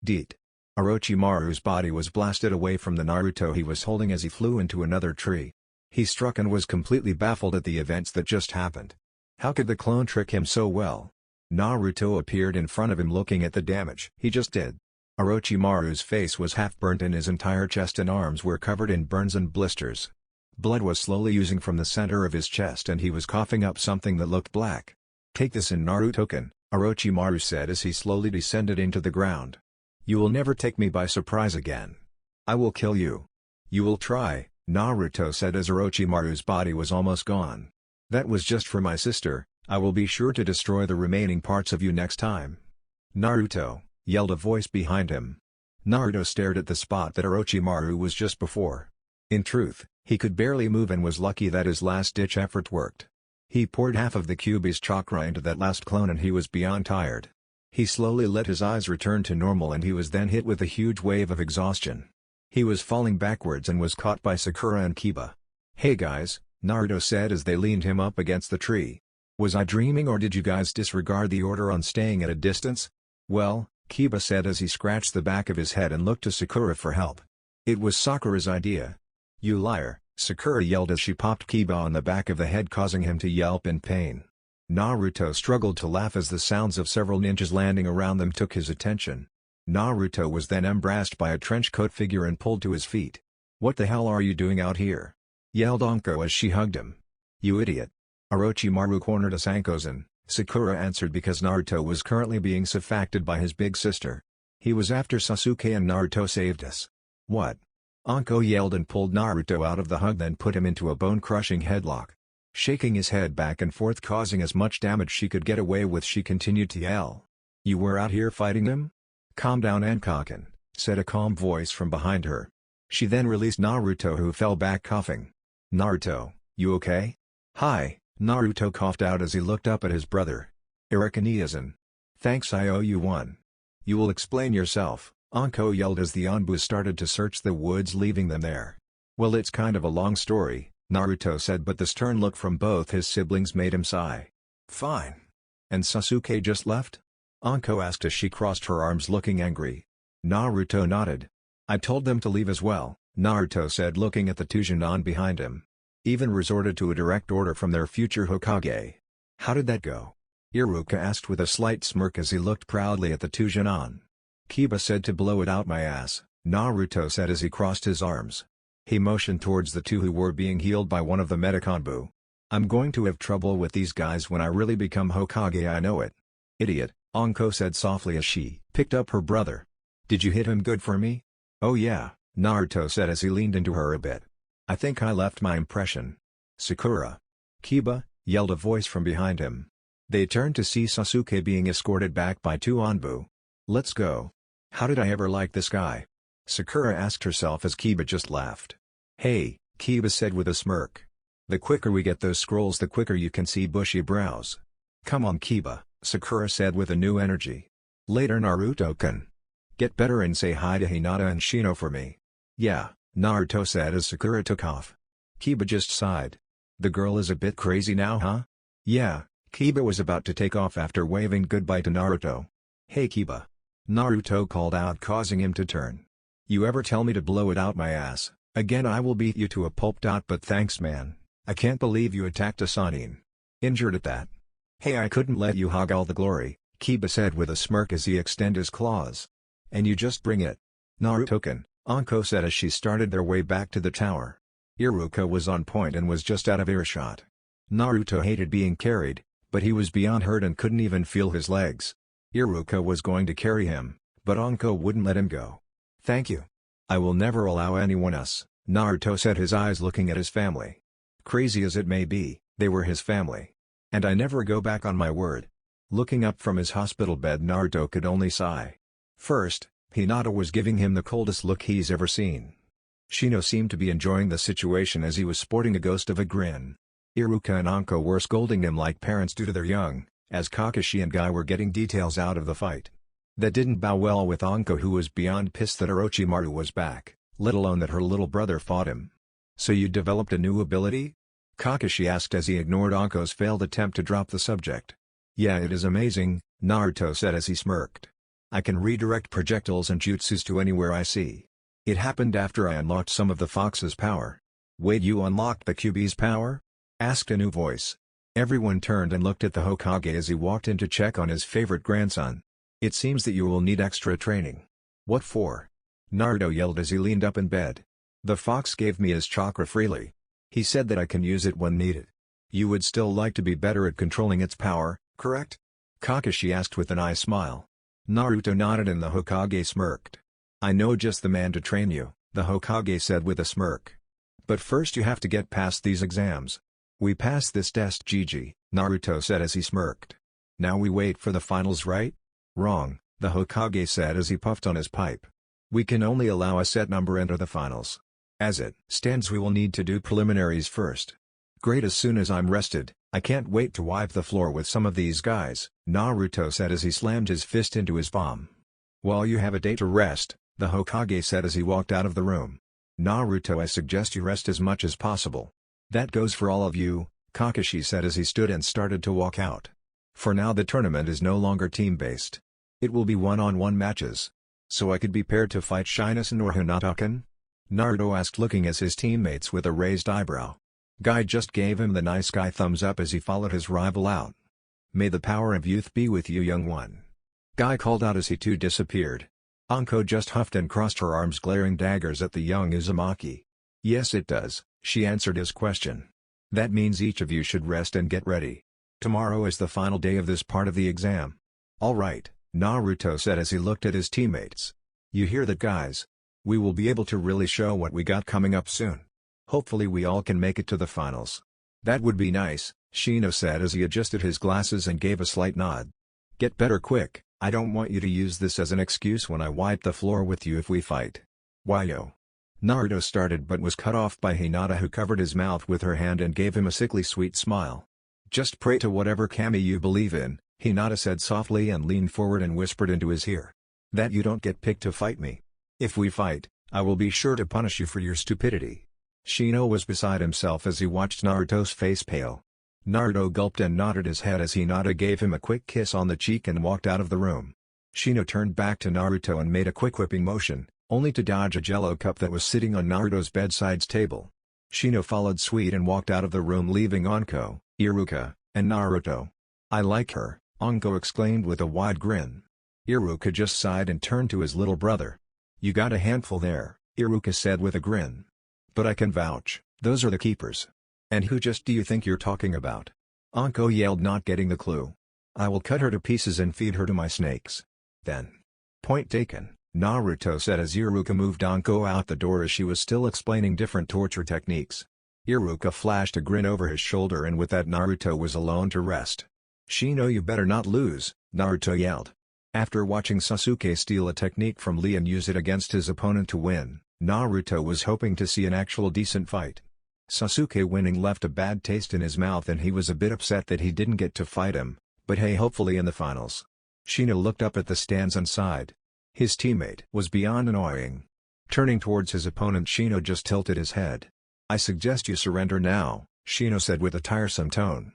Deet. Orochimaru's body was blasted away from the Naruto he was holding as he flew into another tree. He struck and was completely baffled at the events that just happened. How could the clone trick him so well? Naruto appeared in front of him looking at the damage he just did. Orochimaru's face was half burnt and his entire chest and arms were covered in burns and blisters. Blood was slowly oozing from the center of his chest and he was coughing up something that looked black. "Take this in Naruto-kun," Orochimaru said as he slowly descended into the ground. "You will never take me by surprise again. I will kill you." "You will try," Naruto said as Orochimaru's body was almost gone. "That was just for my sister. I will be sure to destroy the remaining parts of you next time." "Naruto!" yelled a voice behind him. Naruto stared at the spot that Orochimaru was just before. In truth, he could barely move and was lucky that his last-ditch effort worked. He poured half of the Kyuubi's chakra into that last clone and he was beyond tired. He slowly let his eyes return to normal and he was then hit with a huge wave of exhaustion. He was falling backwards and was caught by Sakura and Kiba. "Hey guys," Naruto said as they leaned him up against the tree. "Was I dreaming or did you guys disregard the order on staying at a distance?" "Well," Kiba said as he scratched the back of his head and looked to Sakura for help. "It was Sakura's idea." "You liar," Sakura yelled as she popped Kiba on the back of the head causing him to yelp in pain. Naruto struggled to laugh as the sounds of several ninjas landing around them took his attention. Naruto was then embraced by a trenchcoat figure and pulled to his feet. "What the hell are you doing out here?" yelled Anko as she hugged him. "You idiot." Orochimaru cornered us Anko-san, Sakura answered because Naruto was currently being surfacted by his big sister. "He was after Sasuke and Naruto saved us." "What?" Anko yelled and pulled Naruto out of the hug then put him into a bone-crushing headlock. Shaking his head back and forth causing as much damage she could get away with she continued to yell. "You were out here fighting them?" "Calm down Anko-kun," said a calm voice from behind her. She then released Naruto who fell back coughing. "Naruto, you okay?" "Hi," Naruto coughed out as he looked up at his brother. "Irukaniya-san. Thanks I owe you one." "You will explain yourself," Anko yelled as the Anbus started to search the woods leaving them there. "Well it's kind of a long story," Naruto said but the stern look from both his siblings made him sigh. "Fine. And Sasuke just left?" Anko asked as she crossed her arms looking angry. Naruto nodded. "I told them to leave as well," Naruto said looking at the two Junon behind him. "Even resorted to a direct order from their future Hokage." "How did that go?" Iruka asked with a slight smirk as he looked proudly at the two Junon. "Kiba said to blow it out my ass," Naruto said as he crossed his arms. He motioned towards the two who were being healed by one of the Medicanbu. "I'm going to have trouble with these guys when I really become Hokage I know it." "Idiot," Anko said softly as she picked up her brother. "Did you hit him good for me?" "Oh yeah," Naruto said as he leaned into her a bit. "I think I left my impression." "Sakura." "Kiba," yelled a voice from behind him. They turned to see Sasuke being escorted back by two Anbu. "Let's go." "How did I ever like this guy?" Sakura asked herself as Kiba just laughed. "Hey," Kiba said with a smirk. "The quicker we get those scrolls the quicker you can see bushy brows." "Come on Kiba," Sakura said with a new energy. "Later Naruto-kun. Get better and say hi to Hinata and Shino for me." "Yeah," Naruto said as Sakura took off. Kiba just sighed. "The girl is a bit crazy now huh?" "Yeah," Kiba was about to take off after waving goodbye to Naruto. "Hey Kiba." Naruto called out causing him to turn. "You ever tell me to blow it out my ass, again I will beat you to a pulp. But thanks man, I can't believe you attacked a Sannin. Injured at that." "Hey I couldn't let you hog all the glory," Kiba said with a smirk as he extended his claws. "And you just bring it." "Naruto-kun," Anko said as she started their way back to the tower. Iruka was on point and was just out of earshot. Naruto hated being carried, but he was beyond hurt and couldn't even feel his legs. Iruka was going to carry him, but Anko wouldn't let him go. "Thank you. I will never allow anyone else," Naruto said his eyes looking at his family. Crazy as it may be, they were his family. "And I never go back on my word." Looking up from his hospital bed Naruto could only sigh. First, Hinata was giving him the coldest look he's ever seen. Shino seemed to be enjoying the situation as he was sporting a ghost of a grin. Iruka and Anko were scolding him like parents do to their young, as Kakashi and Guy were getting details out of the fight. That didn't bow well with Anko who was beyond pissed that Orochimaru was back, let alone that her little brother fought him. "So you developed a new ability?" Kakashi asked as he ignored Anko's failed attempt to drop the subject. "Yeah it is amazing," Naruto said as he smirked. "I can redirect projectiles and jutsus to anywhere I see. It happened after I unlocked some of the Fox's power." "Wait you unlocked the Kyuubi's power?" asked a new voice. Everyone turned and looked at the Hokage as he walked in to check on his favorite grandson. "It seems that you will need extra training." What for? Naruto yelled as he leaned up in bed. The fox gave me his chakra freely. He said that I can use it when needed. You would still like to be better at controlling its power, correct? Kakashi asked with an eye smile. Naruto nodded and the Hokage smirked. I know just the man to train you, the Hokage said with a smirk. But first you have to get past these exams. We passed this test, Gigi, Naruto said as he smirked. Now we wait for the finals, right? Wrong, the Hokage said as he puffed on his pipe. We can only allow a set number enter the finals. As it stands, we will need to do preliminaries first. Great, as soon as I'm rested, I can't wait to wipe the floor with some of these guys, Naruto said as he slammed his fist into his palm. While you have a day to rest, the Hokage said as he walked out of the room. Naruto, I suggest you rest as much as possible. That goes for all of you, Kakashi said as he stood and started to walk out. For now the tournament is no longer team-based. It will be one-on-one matches. So I could be paired to fight Shinosan or Hinata-kun? Naruto asked, looking at his teammates with a raised eyebrow. Guy just gave him the nice guy thumbs up as he followed his rival out. May the power of youth be with you, young one. Guy called out as he too disappeared. Anko just huffed and crossed her arms, glaring daggers at the young Uzumaki. Yes it does, she answered his question. That means each of you should rest and get ready. Tomorrow is the final day of this part of the exam. Alright, Naruto said as he looked at his teammates. You hear that, guys? We will be able to really show what we got coming up soon. Hopefully we all can make it to the finals. That would be nice, Shino said as he adjusted his glasses and gave a slight nod. Get better quick, I don't want you to use this as an excuse when I wipe the floor with you if we fight. Why-yo? Naruto started but was cut off by Hinata, who covered his mouth with her hand and gave him a sickly sweet smile. Just pray to whatever kami you believe in, Hinata said softly and leaned forward and whispered into his ear. That you don't get picked to fight me. If we fight, I will be sure to punish you for your stupidity. Shino was beside himself as he watched Naruto's face pale. Naruto gulped and nodded his head as Hinata gave him a quick kiss on the cheek and walked out of the room. Shino turned back to Naruto and made a quick whipping motion, only to dodge a jello cup that was sitting on Naruto's bedside's table. Shino followed suit and walked out of the room, leaving Anko, Iruka, and Naruto. I like her, Anko exclaimed with a wide grin. Iruka just sighed and turned to his little brother. You got a handful there, Iruka said with a grin. But I can vouch, those are the keepers. And who just do you think you're talking about? Anko yelled, not getting the clue. I will cut her to pieces and feed her to my snakes. Then. Point taken, Naruto said as Iruka moved Anko out the door as she was still explaining different torture techniques. Iruka flashed a grin over his shoulder, and with that Naruto was alone to rest. Shino, you better not lose, Naruto yelled. After watching Sasuke steal a technique from Lee and use it against his opponent to win, Naruto was hoping to see an actual decent fight. Sasuke winning left a bad taste in his mouth and he was a bit upset that he didn't get to fight him, but hey, hopefully in the finals. Shino looked up at the stands and sighed. His teammate was beyond annoying. Turning towards his opponent, Shino just tilted his head. I suggest you surrender now, Shino said with a tiresome tone.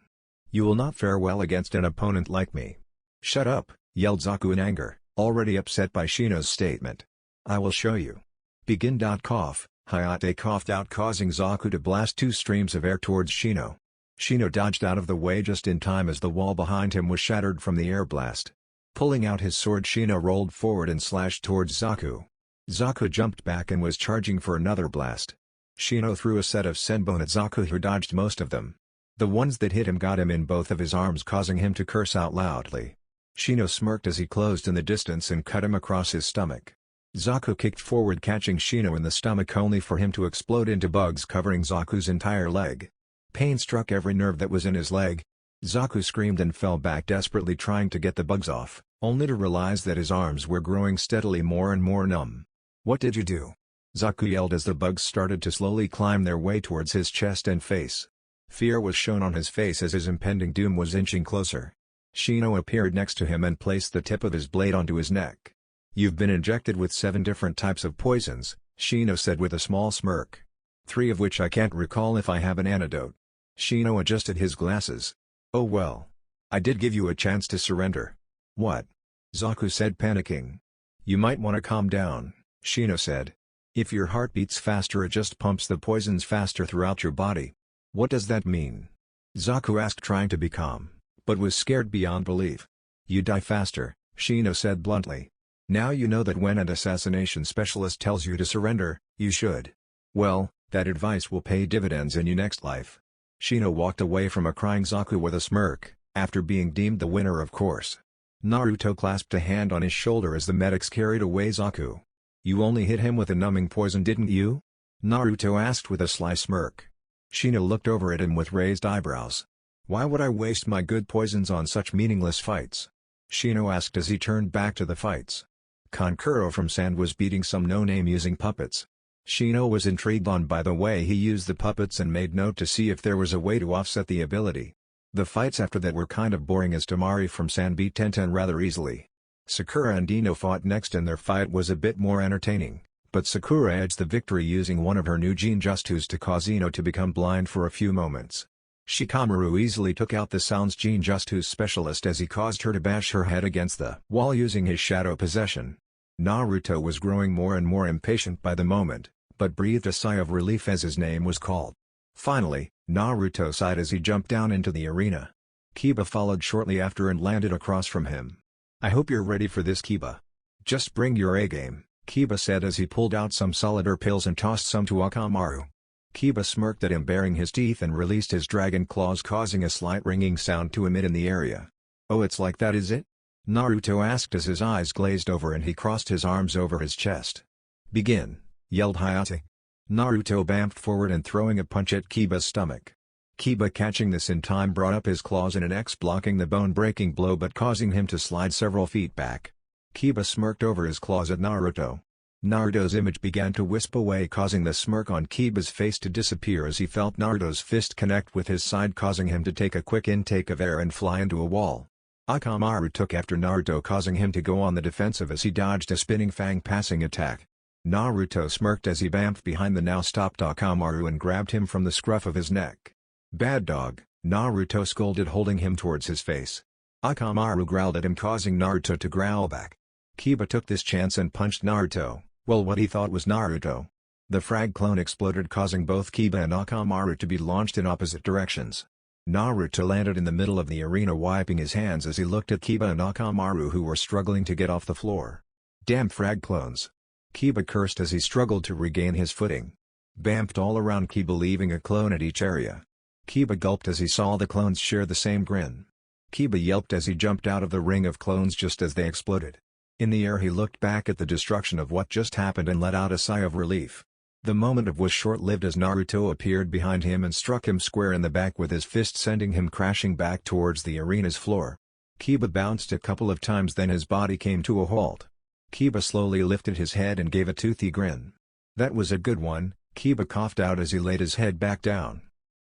You will not fare well against an opponent like me. Shut up, yelled Zaku in anger, already upset by Shino's statement. I will show you. Begin. Cough. Hayate coughed out, causing Zaku to blast two streams of air towards Shino. Shino dodged out of the way just in time as the wall behind him was shattered from the air blast. Pulling out his sword, Shino rolled forward and slashed towards Zaku. Zaku jumped back and was charging for another blast. Shino threw a set of senbon at Zaku, who dodged most of them. The ones that hit him got him in both of his arms, causing him to curse out loudly. Shino smirked as he closed in the distance and cut him across his stomach. Zaku kicked forward, catching Shino in the stomach, only for him to explode into bugs covering Zaku's entire leg. Pain struck every nerve that was in his leg. Zaku screamed and fell back, desperately trying to get the bugs off, only to realize that his arms were growing steadily more and more numb. What did you do? Zaku yelled as the bugs started to slowly climb their way towards his chest and face. Fear was shown on his face as his impending doom was inching closer. Shino appeared next to him and placed the tip of his blade onto his neck. You've been injected with 7 different types of poisons, Shino said with a small smirk. 3 of which I can't recall if I have an antidote. Shino adjusted his glasses. Oh well. I did give you a chance to surrender. What? Zaku said, panicking. You might want to calm down, Shino said. If your heart beats faster, it just pumps the poisons faster throughout your body. What does that mean? Zaku asked, trying to be calm, but was scared beyond belief. You die faster, Shino said bluntly. Now you know that when an assassination specialist tells you to surrender, you should. Well, that advice will pay dividends in your next life. Shino walked away from a crying Zaku with a smirk, after being deemed the winner of course. Naruto clasped a hand on his shoulder as the medics carried away Zaku. You only hit him with a numbing poison didn't you? Naruto asked with a sly smirk. Shino looked over at him with raised eyebrows. Why would I waste my good poisons on such meaningless fights? Shino asked as he turned back to the fights. Kankuro from Sand was beating some no-name using puppets. Shino was intrigued by the way he used the puppets and made note to see if there was a way to offset the ability. The fights after that were kind of boring as Tamari from Sand beat Tenten rather easily. Sakura and Ino fought next and their fight was a bit more entertaining, but Sakura edged the victory using one of her new Genjutsus to cause Ino to become blind for a few moments. Shikamaru easily took out the Sound's Genjutsu specialist as he caused her to bash her head against the wall using his shadow possession. Naruto was growing more and more impatient by the moment, but breathed a sigh of relief as his name was called. Finally, Naruto sighed as he jumped down into the arena. Kiba followed shortly after and landed across from him. I hope you're ready for this, Kiba. Just bring your A-game, Kiba said as he pulled out some solidar pills and tossed some to Orochimaru. Kiba smirked at him baring his teeth and released his dragon claws causing a slight ringing sound to emit in the area. Oh, it's like that is it? Naruto asked as his eyes glazed over and he crossed his arms over his chest. Begin, yelled Hinata. Naruto bamfed forward and throwing a punch at Kiba's stomach. Kiba catching this in time brought up his claws in an X blocking the bone-breaking blow but causing him to slide several feet back. Kiba smirked over his claws at Naruto. Naruto's image began to wisp away causing the smirk on Kiba's face to disappear as he felt Naruto's fist connect with his side causing him to take a quick intake of air and fly into a wall. Orochimaru took after Naruto causing him to go on the defensive as he dodged a spinning fang passing attack. Naruto smirked as he bamfed behind the now stopped Orochimaru and grabbed him from the scruff of his neck. Bad dog, Naruto scolded holding him towards his face. Orochimaru growled at him causing Naruto to growl back. Kiba took this chance and punched Naruto, well what he thought was Naruto. The frag clone exploded causing both Kiba and Orochimaru to be launched in opposite directions. Naruto landed in the middle of the arena wiping his hands as he looked at Kiba and Orochimaru who were struggling to get off the floor. Damn frag clones. Kiba cursed as he struggled to regain his footing. Bamfed all around Kiba leaving a clone at each area. Kiba gulped as he saw the clones share the same grin. Kiba yelped as he jumped out of the ring of clones just as they exploded. In the air he looked back at the destruction of what just happened and let out a sigh of relief. The moment was short-lived as Naruto appeared behind him and struck him square in the back with his fist sending him crashing back towards the arena's floor. Kiba bounced a couple of times then his body came to a halt. Kiba slowly lifted his head and gave a toothy grin. That was a good one, Kiba coughed out as he laid his head back down.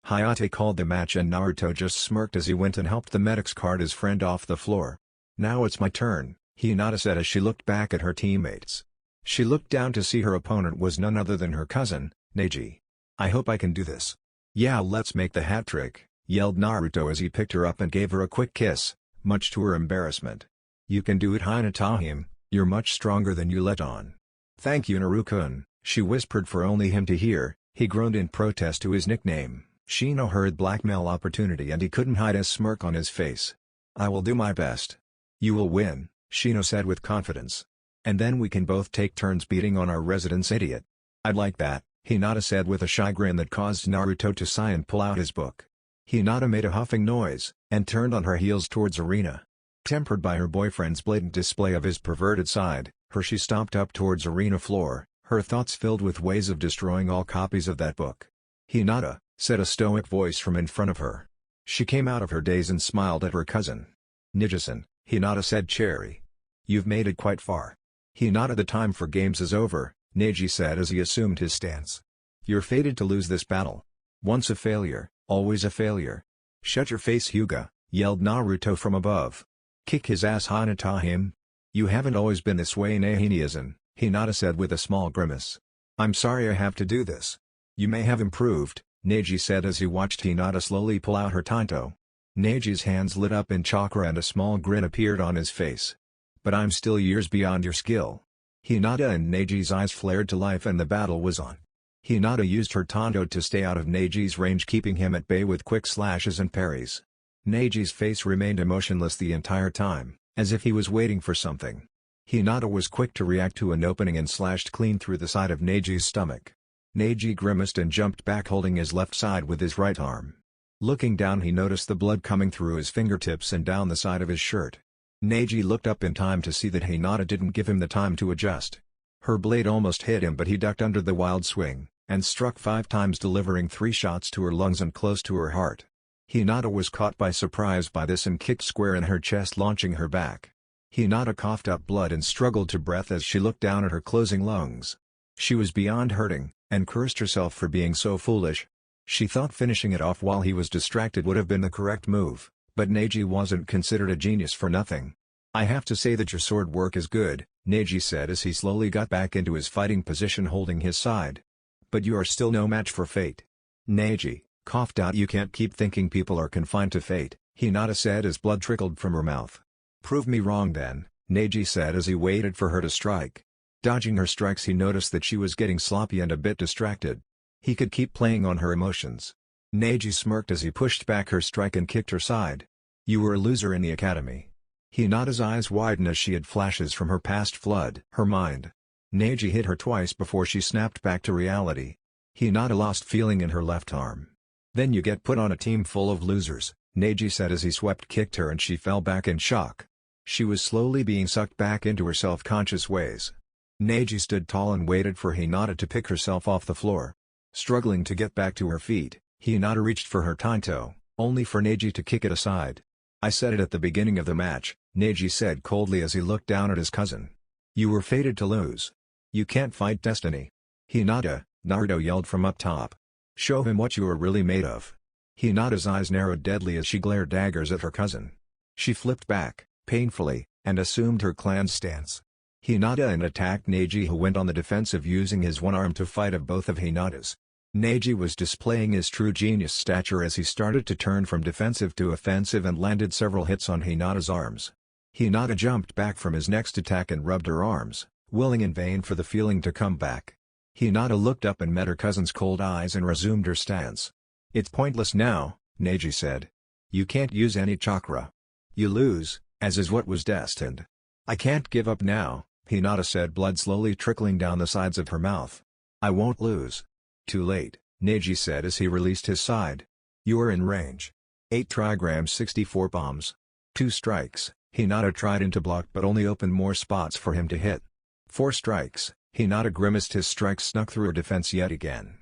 Hinata called the match and Naruto just smirked as he went and helped the medics cart his friend off the floor. Now it's my turn, Hinata said as she looked back at her teammates. She looked down to see her opponent was none other than her cousin, Neji. I hope I can do this. Yeah, let's make the hat trick, yelled Naruto as he picked her up and gave her a quick kiss, much to her embarrassment. You can do it, Hinata. You're much stronger than you let on. Thank you, Naruto-kun, she whispered for only him to hear. He groaned in protest to his nickname. Shino heard blackmail opportunity and he couldn't hide a smirk on his face. I will do my best. You will win, Shino said with confidence. And then we can both take turns beating on our residence idiot. I'd like that, Hinata said with a shy grin that caused Naruto to sigh and pull out his book. Hinata made a huffing noise, and turned on her heels towards arena. Tempered by her boyfriend's blatant display of his perverted side, she stomped up towards arena floor, her thoughts filled with ways of destroying all copies of that book. Hinata, said a stoic voice from in front of her. She came out of her daze and smiled at her cousin. Nijisen, Hinata said cheery. You've made it quite far. Hinata, the time for games is over, Neji said as he assumed his stance. You're fated to lose this battle. Once a failure, always a failure. Shut your face, Hyuga, yelled Naruto from above. Kick his ass, Hinata. You haven't always been this way, Nihiniazen, Hinata said with a small grimace. I'm sorry I have to do this. You may have improved, Neji said as he watched Hinata slowly pull out her tanto. Neji's hands lit up in chakra and a small grin appeared on his face. But I'm still years beyond your skill. Hinata and Neji's eyes flared to life and the battle was on. Hinata used her tanto to stay out of Neji's range, keeping him at bay with quick slashes and parries. Neji's face remained emotionless the entire time, as if he was waiting for something. Hinata was quick to react to an opening and slashed clean through the side of Neji's stomach. Neji grimaced and jumped back holding his left side with his right arm. Looking down he noticed the blood coming through his fingertips and down the side of his shirt. Neji looked up in time to see that Hinata didn't give him the time to adjust. Her blade almost hit him but he ducked under the wild swing, and struck 5 times delivering 3 shots to her lungs and close to her heart. Hinata was caught by surprise by this and kicked square in her chest launching her back. Hinata coughed up blood and struggled to breath as she looked down at her closing lungs. She was beyond hurting, and cursed herself for being so foolish. She thought finishing it off while he was distracted would have been the correct move, but Neji wasn't considered a genius for nothing. "I have to say that your sword work is good," Neji said as he slowly got back into his fighting position holding his side. "But you are still no match for fate." Neji coughed out, "You can't keep thinking people are confined to fate," Hinata said as blood trickled from her mouth. "Prove me wrong then," Neji said as he waited for her to strike. Dodging her strikes he noticed that she was getting sloppy and a bit distracted. He could keep playing on her emotions. Neji smirked as he pushed back her strike and kicked her side. "You were a loser in the academy." Hinata's eyes widened as she had flashes from her past flood her mind. Neji hit her twice before she snapped back to reality. Hinata lost feeling in her left arm. "Then you get put on a team full of losers," Neji said as he swept-kicked her and she fell back in shock. She was slowly being sucked back into her self-conscious ways. Neji stood tall and waited for Hinata to pick herself off the floor. Struggling to get back to her feet, Hinata reached for her tanto, only for Neji to kick it aside. "I said it at the beginning of the match," Neji said coldly as he looked down at his cousin. "You were fated to lose. You can't fight destiny." "Hinata," Naruto yelled from up top. "Show him what you are really made of." Hinata's eyes narrowed deadly as she glared daggers at her cousin. She flipped back, painfully, and assumed her clan's stance. Hinata and attacked Neji, who went on the defensive using his one arm to fight of both of Hinata's. Neji was displaying his true genius stature as he started to turn from defensive to offensive and landed several hits on Hinata's arms. Hinata jumped back from his next attack and rubbed her arms, willing in vain for the feeling to come back. Hinata looked up and met her cousin's cold eyes and resumed her stance. "It's pointless now," Neji said. "You can't use any chakra. You lose, as is what was destined." "I can't give up now," Hinata said, blood slowly trickling down the sides of her mouth. "I won't lose." "Too late," Neji said as he released his side. "You are in range." 8 trigrams 64 bombs. 2 strikes, Hinata tried to block but only opened more spots for him to hit. 4 strikes, Hinata grimaced, his strikes snuck through her defense yet again.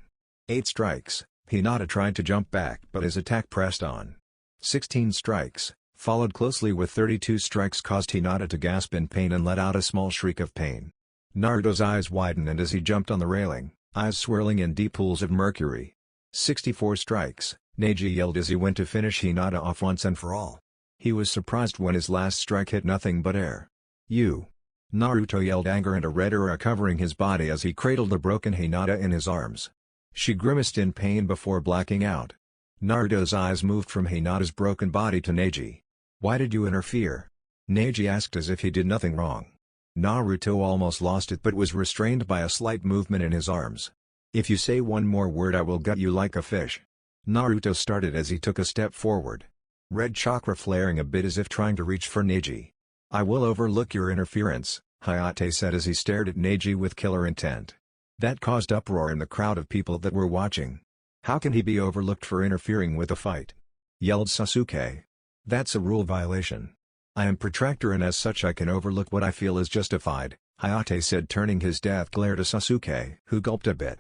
8 strikes, Hinata tried to jump back but his attack pressed on. 16 strikes, followed closely with 32 strikes, caused Hinata to gasp in pain and let out a small shriek of pain. Naruto's eyes widened and as he jumped on the railing, eyes swirling in deep pools of mercury. 64 strikes, Neji yelled as he went to finish Hinata off once and for all. He was surprised when his last strike hit nothing but air. "You!" Naruto yelled, anger and a red aura covering his body as he cradled the broken Hinata in his arms. She grimaced in pain before blacking out. Naruto's eyes moved from Hinata's broken body to Neji. "Why did you interfere?" Neji asked as if he did nothing wrong. Naruto almost lost it but was restrained by a slight movement in his arms. "If you say one more word I will gut you like a fish." Naruto started as he took a step forward. Red chakra flaring a bit as if trying to reach for Neji. "I will overlook your interference," Hayate said as he stared at Neji with killer intent. That caused uproar in the crowd of people that were watching. "How can he be overlooked for interfering with a fight?" yelled Sasuke. "That's a rule violation. I am protractor and as such I can overlook what I feel is justified," Hayate said, turning his death glare to Sasuke, who gulped a bit.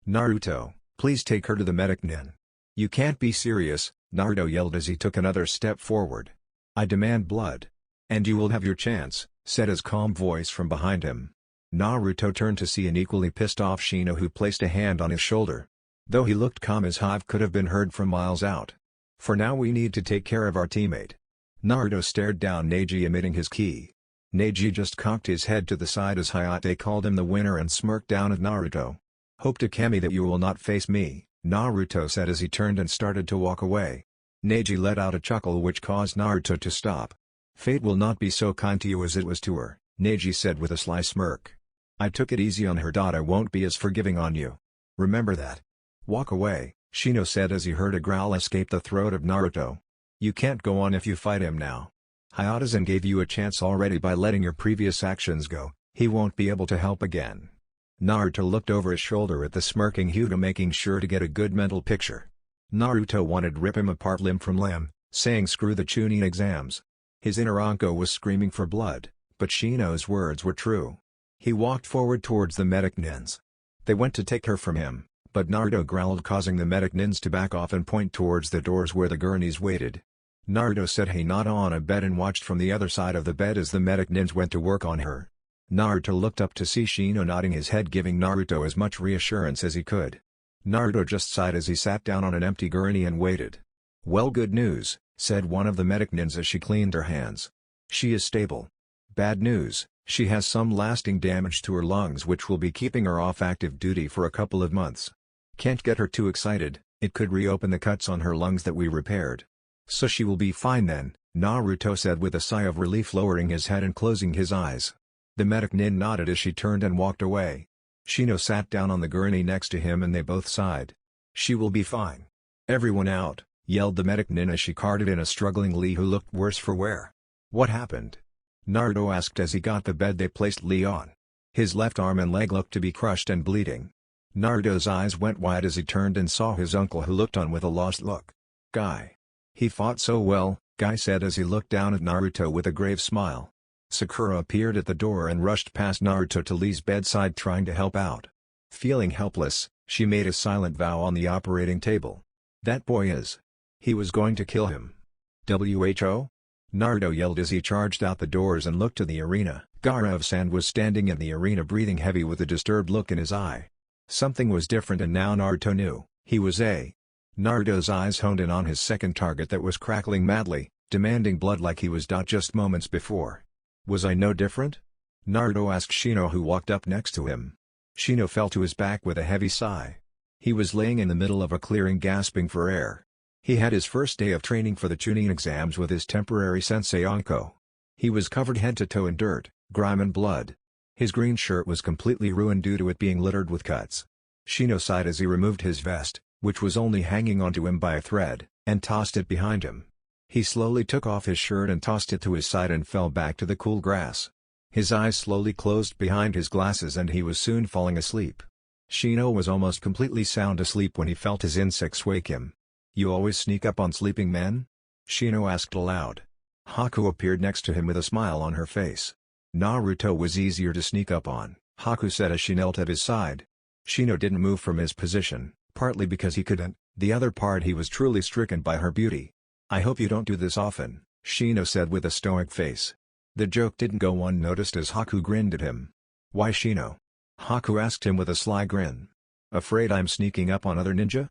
"Naruto, please take her to the medic nin." "You can't be serious," Naruto yelled as he took another step forward. "I demand blood." "And you will have your chance," said his calm voice from behind him. Naruto turned to see an equally pissed-off Shino who placed a hand on his shoulder. Though he looked calm, his hive could have been heard from miles out. "For now we need to take care of our teammate." Naruto stared down Neji, emitting his ki. Neji just cocked his head to the side as Hayate called him the winner and smirked down at Naruto. "Hope to Kami that you will not face me," Naruto said as he turned and started to walk away. Neji let out a chuckle which caused Naruto to stop. "Fate will not be so kind to you as it was to her," Neji said with a sly smirk. "I took it easy on her. I won't be as forgiving on you. Remember that." "Walk away," Shino said as he heard a growl escape the throat of Naruto. "You can't go on if you fight him now." Hinata gave you a chance already by letting your previous actions go, he won't be able to help again. Naruto looked over his shoulder at the smirking Hyuga, making sure to get a good mental picture. Naruto wanted to rip him apart limb from limb, saying screw the Chunin exams. His inner Anko was screaming for blood, but Shino's words were true. He walked forward towards the medic nins. They went to take her from him, but Naruto growled, causing the medic nins to back off and point towards the doors where the gurneys waited. Naruto set Hinata on a bed and watched from the other side of the bed as the medic nins went to work on her. Naruto looked up to see Shino nodding his head, giving Naruto as much reassurance as he could. Naruto just sighed as he sat down on an empty gurney and waited. "Well, good news," said one of the medic nins as she cleaned her hands. "She is stable. Bad news, she has some lasting damage to her lungs which will be keeping her off active duty for a couple of months. Can't get her too excited, it could reopen the cuts on her lungs that we repaired." "So she will be fine then," Naruto said with a sigh of relief, lowering his head and closing his eyes. The medic nin nodded as she turned and walked away. Shino sat down on the gurney next to him and they both sighed. "She will be fine. Everyone out," yelled the medic nin as she carted in a struggling Lee who looked worse for wear. "What happened?" Naruto asked as he got the bed they placed Lee on. His left arm and leg looked to be crushed and bleeding. Naruto's eyes went wide as he turned and saw his uncle, who looked on with a lost look. "Guy. He fought so well," Guy said as he looked down at Naruto with a grave smile. Sakura appeared at the door and rushed past Naruto to Lee's bedside, trying to help out. Feeling helpless, she made a silent vow on the operating table. "That boy is. He was going to kill him." "Who?" Naruto yelled as he charged out the doors and looked to the arena. Gaara-san was standing in the arena, breathing heavy with a disturbed look in his eye. Something was different, and now Naruto knew he was a. Naruto's eyes honed in on his second target that was crackling madly, demanding blood like he was just moments before. "Was I no different?" Naruto asked Shino, who walked up next to him. Shino fell to his back with a heavy sigh. He was laying in the middle of a clearing, gasping for air. He had his first day of training for the Chunin exams with his temporary sensei Anko. He was covered head to toe in dirt, grime and blood. His green shirt was completely ruined due to it being littered with cuts. Shino sighed as he removed his vest, which was only hanging onto him by a thread, and tossed it behind him. He slowly took off his shirt and tossed it to his side and fell back to the cool grass. His eyes slowly closed behind his glasses and he was soon falling asleep. Shino was almost completely sound asleep when he felt his insects wake him. "You always sneak up on sleeping men?" Shino asked aloud. Haku appeared next to him with a smile on her face. "Naruto was easier to sneak up on," Haku said as she knelt at his side. Shino didn't move from his position, partly because he couldn't, the other part he was truly stricken by her beauty. "I hope you don't do this often," Shino said with a stoic face. The joke didn't go unnoticed as Haku grinned at him. "Why, Shino?" Haku asked him with a sly grin. "Afraid I'm sneaking up on other ninja?"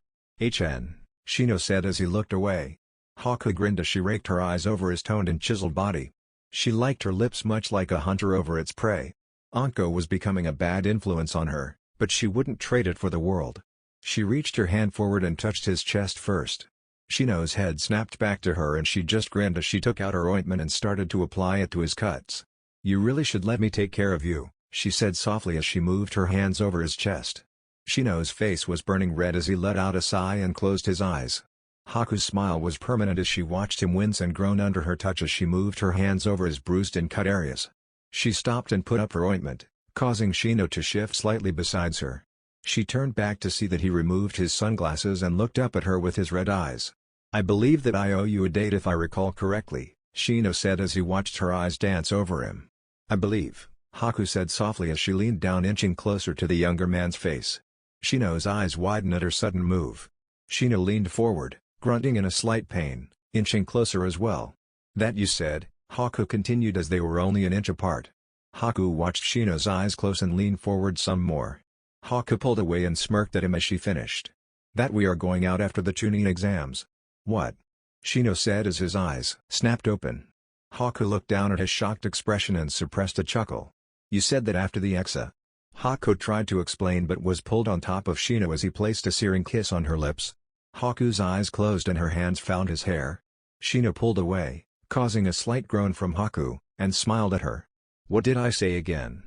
Shino said as he looked away. Haku grinned as she raked her eyes over his toned and chiseled body. She liked her lips much like a hunter over its prey. Anko was becoming a bad influence on her, but she wouldn't trade it for the world. She reached her hand forward and touched his chest first. Shino's head snapped back to her and she just grinned as she took out her ointment and started to apply it to his cuts. "You really should let me take care of you," she said softly as she moved her hands over his chest. Shino's face was burning red as he let out a sigh and closed his eyes. Haku's smile was permanent as she watched him wince and groan under her touch as she moved her hands over his bruised and cut areas. She stopped and put up her ointment, causing Shino to shift slightly beside her. She turned back to see that he removed his sunglasses and looked up at her with his red eyes. "I believe that I owe you a date if I recall correctly," Shino said as he watched her eyes dance over him. "I believe," Haku said softly as she leaned down, inching closer to the younger man's face. Shino's eyes widened at her sudden move. Shino leaned forward, grunting in a slight pain, inching closer as well. "That you said," Haku continued as they were only an inch apart. Haku watched Shino's eyes close and leaned forward some more. Haku pulled away and smirked at him as she finished. "That we are going out after the Chunin exams." "What?" Shino said as his eyes snapped open. Haku looked down at his shocked expression and suppressed a chuckle. "You said that after the exa." Haku tried to explain but was pulled on top of Shino as he placed a searing kiss on her lips. Haku's eyes closed and her hands found his hair. Shino pulled away, causing a slight groan from Haku, and smiled at her. "What did I say again?"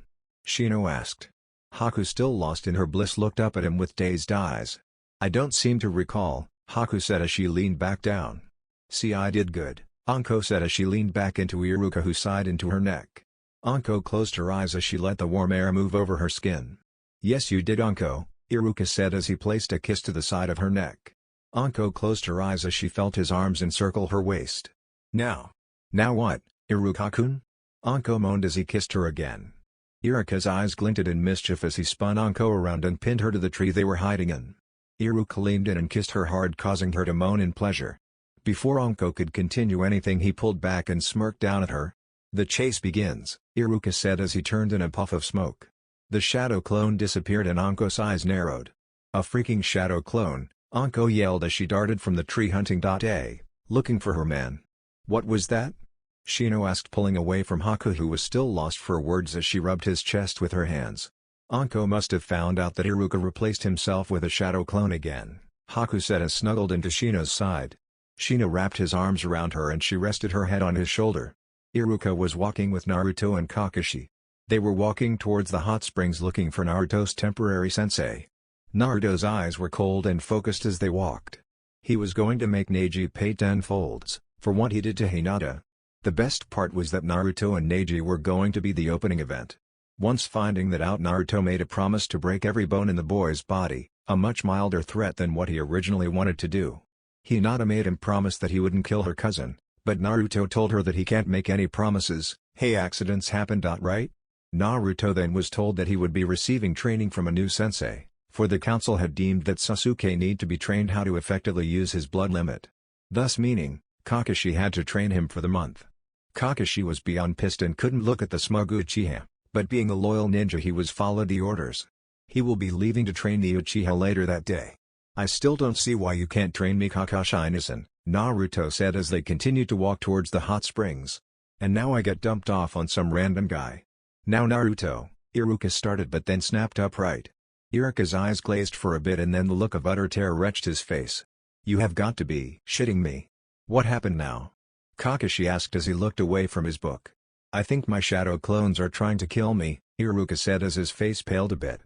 Shino asked. Haku, still lost in her bliss, looked up at him with dazed eyes. "I don't seem to recall," Haku said as she leaned back down. "See, I did good," Anko said as she leaned back into Iruka, who sighed into her neck. Anko closed her eyes as she let the warm air move over her skin. "Yes you did, Anko," Iruka said as he placed a kiss to the side of her neck. Anko closed her eyes as she felt his arms encircle her waist. Now what, Iruka-kun?" Anko moaned as he kissed her again. Iruka's eyes glinted in mischief as he spun Anko around and pinned her to the tree they were hiding in. Iruka leaned in and kissed her hard, causing her to moan in pleasure. Before Anko could continue anything, he pulled back and smirked down at her. "The chase begins," Iruka said as he turned in a puff of smoke. The shadow clone disappeared and Anko's eyes narrowed. "A freaking shadow clone," Anko yelled as she darted from the tree hunting looking for her man. "What was that?" Shino asked, pulling away from Haku, who was still lost for words as she rubbed his chest with her hands. Anko must have found out that Iruka replaced himself with a shadow clone again, Haku said as snuggled into Shino's side. Shino wrapped his arms around her and she rested her head on his shoulder. Iruka was walking with Naruto and Kakashi. They were walking towards the hot springs looking for Naruto's temporary sensei. Naruto's eyes were cold and focused as they walked. He was going to make Neji pay tenfolds for what he did to Hinata. The best part was that Naruto and Neji were going to be the opening event. Once finding that out, Naruto made a promise to break every bone in the boy's body, a much milder threat than what he originally wanted to do. Hinata made him promise that he wouldn't kill her cousin, but Naruto told her that he can't make any promises. Hey, accidents happened, right? Naruto then was told that he would be receiving training from a new sensei, for the council had deemed that Sasuke need to be trained how to effectively use his blood limit. Thus meaning, Kakashi had to train him for the month. Kakashi was beyond pissed and couldn't look at the smug Uchiha, but being a loyal ninja he was followed the orders. He will be leaving to train the Uchiha later that day. "I still don't see why you can't train me, Kakashi-san," Naruto said as they continued to walk towards the hot springs. "And now I get dumped off on some random guy." "Now Naruto," Iruka started but then snapped upright. Iruka's eyes glazed for a bit and then the look of utter terror etched his face. "You have got to be shitting me. What happened now?" Kakashi asked as he looked away from his book. "I think my shadow clones are trying to kill me," Iruka said as his face paled a bit.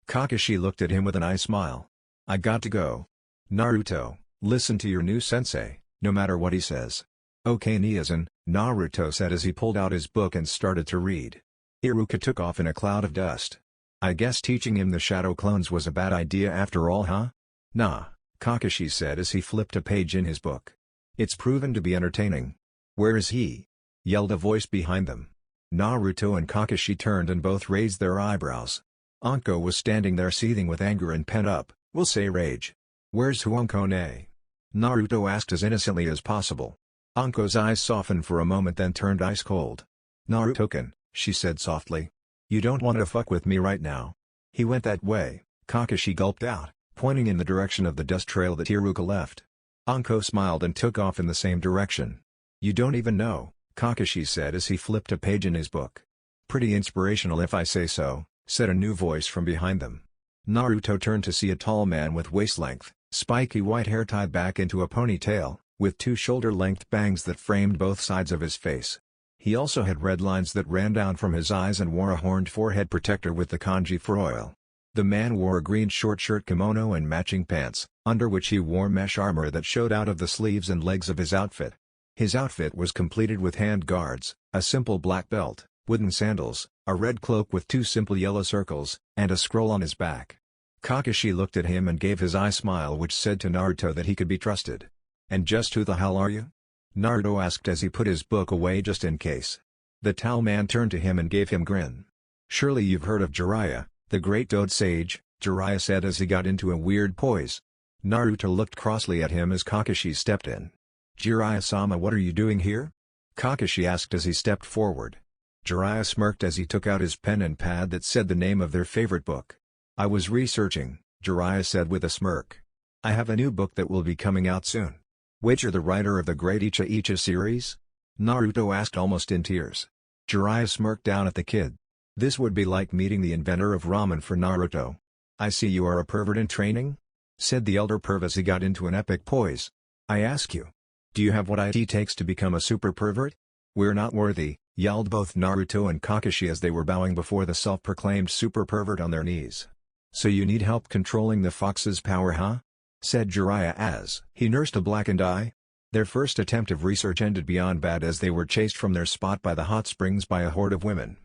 Kakashi looked at him with an eye smile. "I got to go. Naruto, listen to your new sensei, no matter what he says." "Okay Nia-san," Naruto said as he pulled out his book and started to read. Iruka took off in a cloud of dust. "I guess teaching him the shadow clones was a bad idea after all, huh?" "Nah," Kakashi said as he flipped a page in his book. "It's proven to be entertaining." "Where is he?" yelled a voice behind them. Naruto and Kakashi turned and both raised their eyebrows. Anko was standing there seething with anger and pent-up, we'll say rage. "Where's Huankone?" Naruto asked as innocently as possible. Anko's eyes softened for a moment then turned ice cold. "Naruto-kun," she said softly. "You don't want to fuck with me right now." "He went that way," Kakashi gulped out, pointing in the direction of the dust trail that Iruka left. Anko smiled and took off in the same direction. "You don't even know," Kakashi said as he flipped a page in his book. "Pretty inspirational if I say so," said a new voice from behind them. Naruto turned to see a tall man with waist-length, spiky white hair tied back into a ponytail, with two shoulder-length bangs that framed both sides of his face. He also had red lines that ran down from his eyes and wore a horned forehead protector with the kanji foil. The man wore a green short shirt kimono and matching pants, under which he wore mesh armor that showed out of the sleeves and legs of his outfit. His outfit was completed with hand guards, a simple black belt, wooden sandals, a red cloak with two simple yellow circles, and a scroll on his back. Kakashi looked at him and gave his eye smile which said to Naruto that he could be trusted. "And just who the hell are you?" Naruto asked as he put his book away just in case. The tall man turned to him and gave him a grin. "Surely you've heard of Jiraiya, the great Toad Sage," Jiraiya said as he got into a weird poise. Naruto looked crossly at him as Kakashi stepped in. "Jiraiya-sama, what are you doing here?" Kakashi asked as he stepped forward. Jiraiya smirked as he took out his pen and pad that said the name of their favorite book. "I was researching," Jiraiya said with a smirk. "I have a new book that will be coming out soon." "Which are the writer of the Great Icha Icha series?" Naruto asked almost in tears. Jiraiya smirked down at the kid. This would be like meeting the inventor of ramen for Naruto. "I see you are a pervert in training?" said the elder perv as he got into an epic poise. "I ask you, do you have what it takes to become a super pervert?" "We're not worthy," yelled both Naruto and Kakashi as they were bowing before the self-proclaimed super pervert on their knees. "So you need help controlling the fox's power, huh?" said Jiraiya as he nursed a blackened eye. Their first attempt of research ended beyond bad as they were chased from their spot by the hot springs by a horde of women.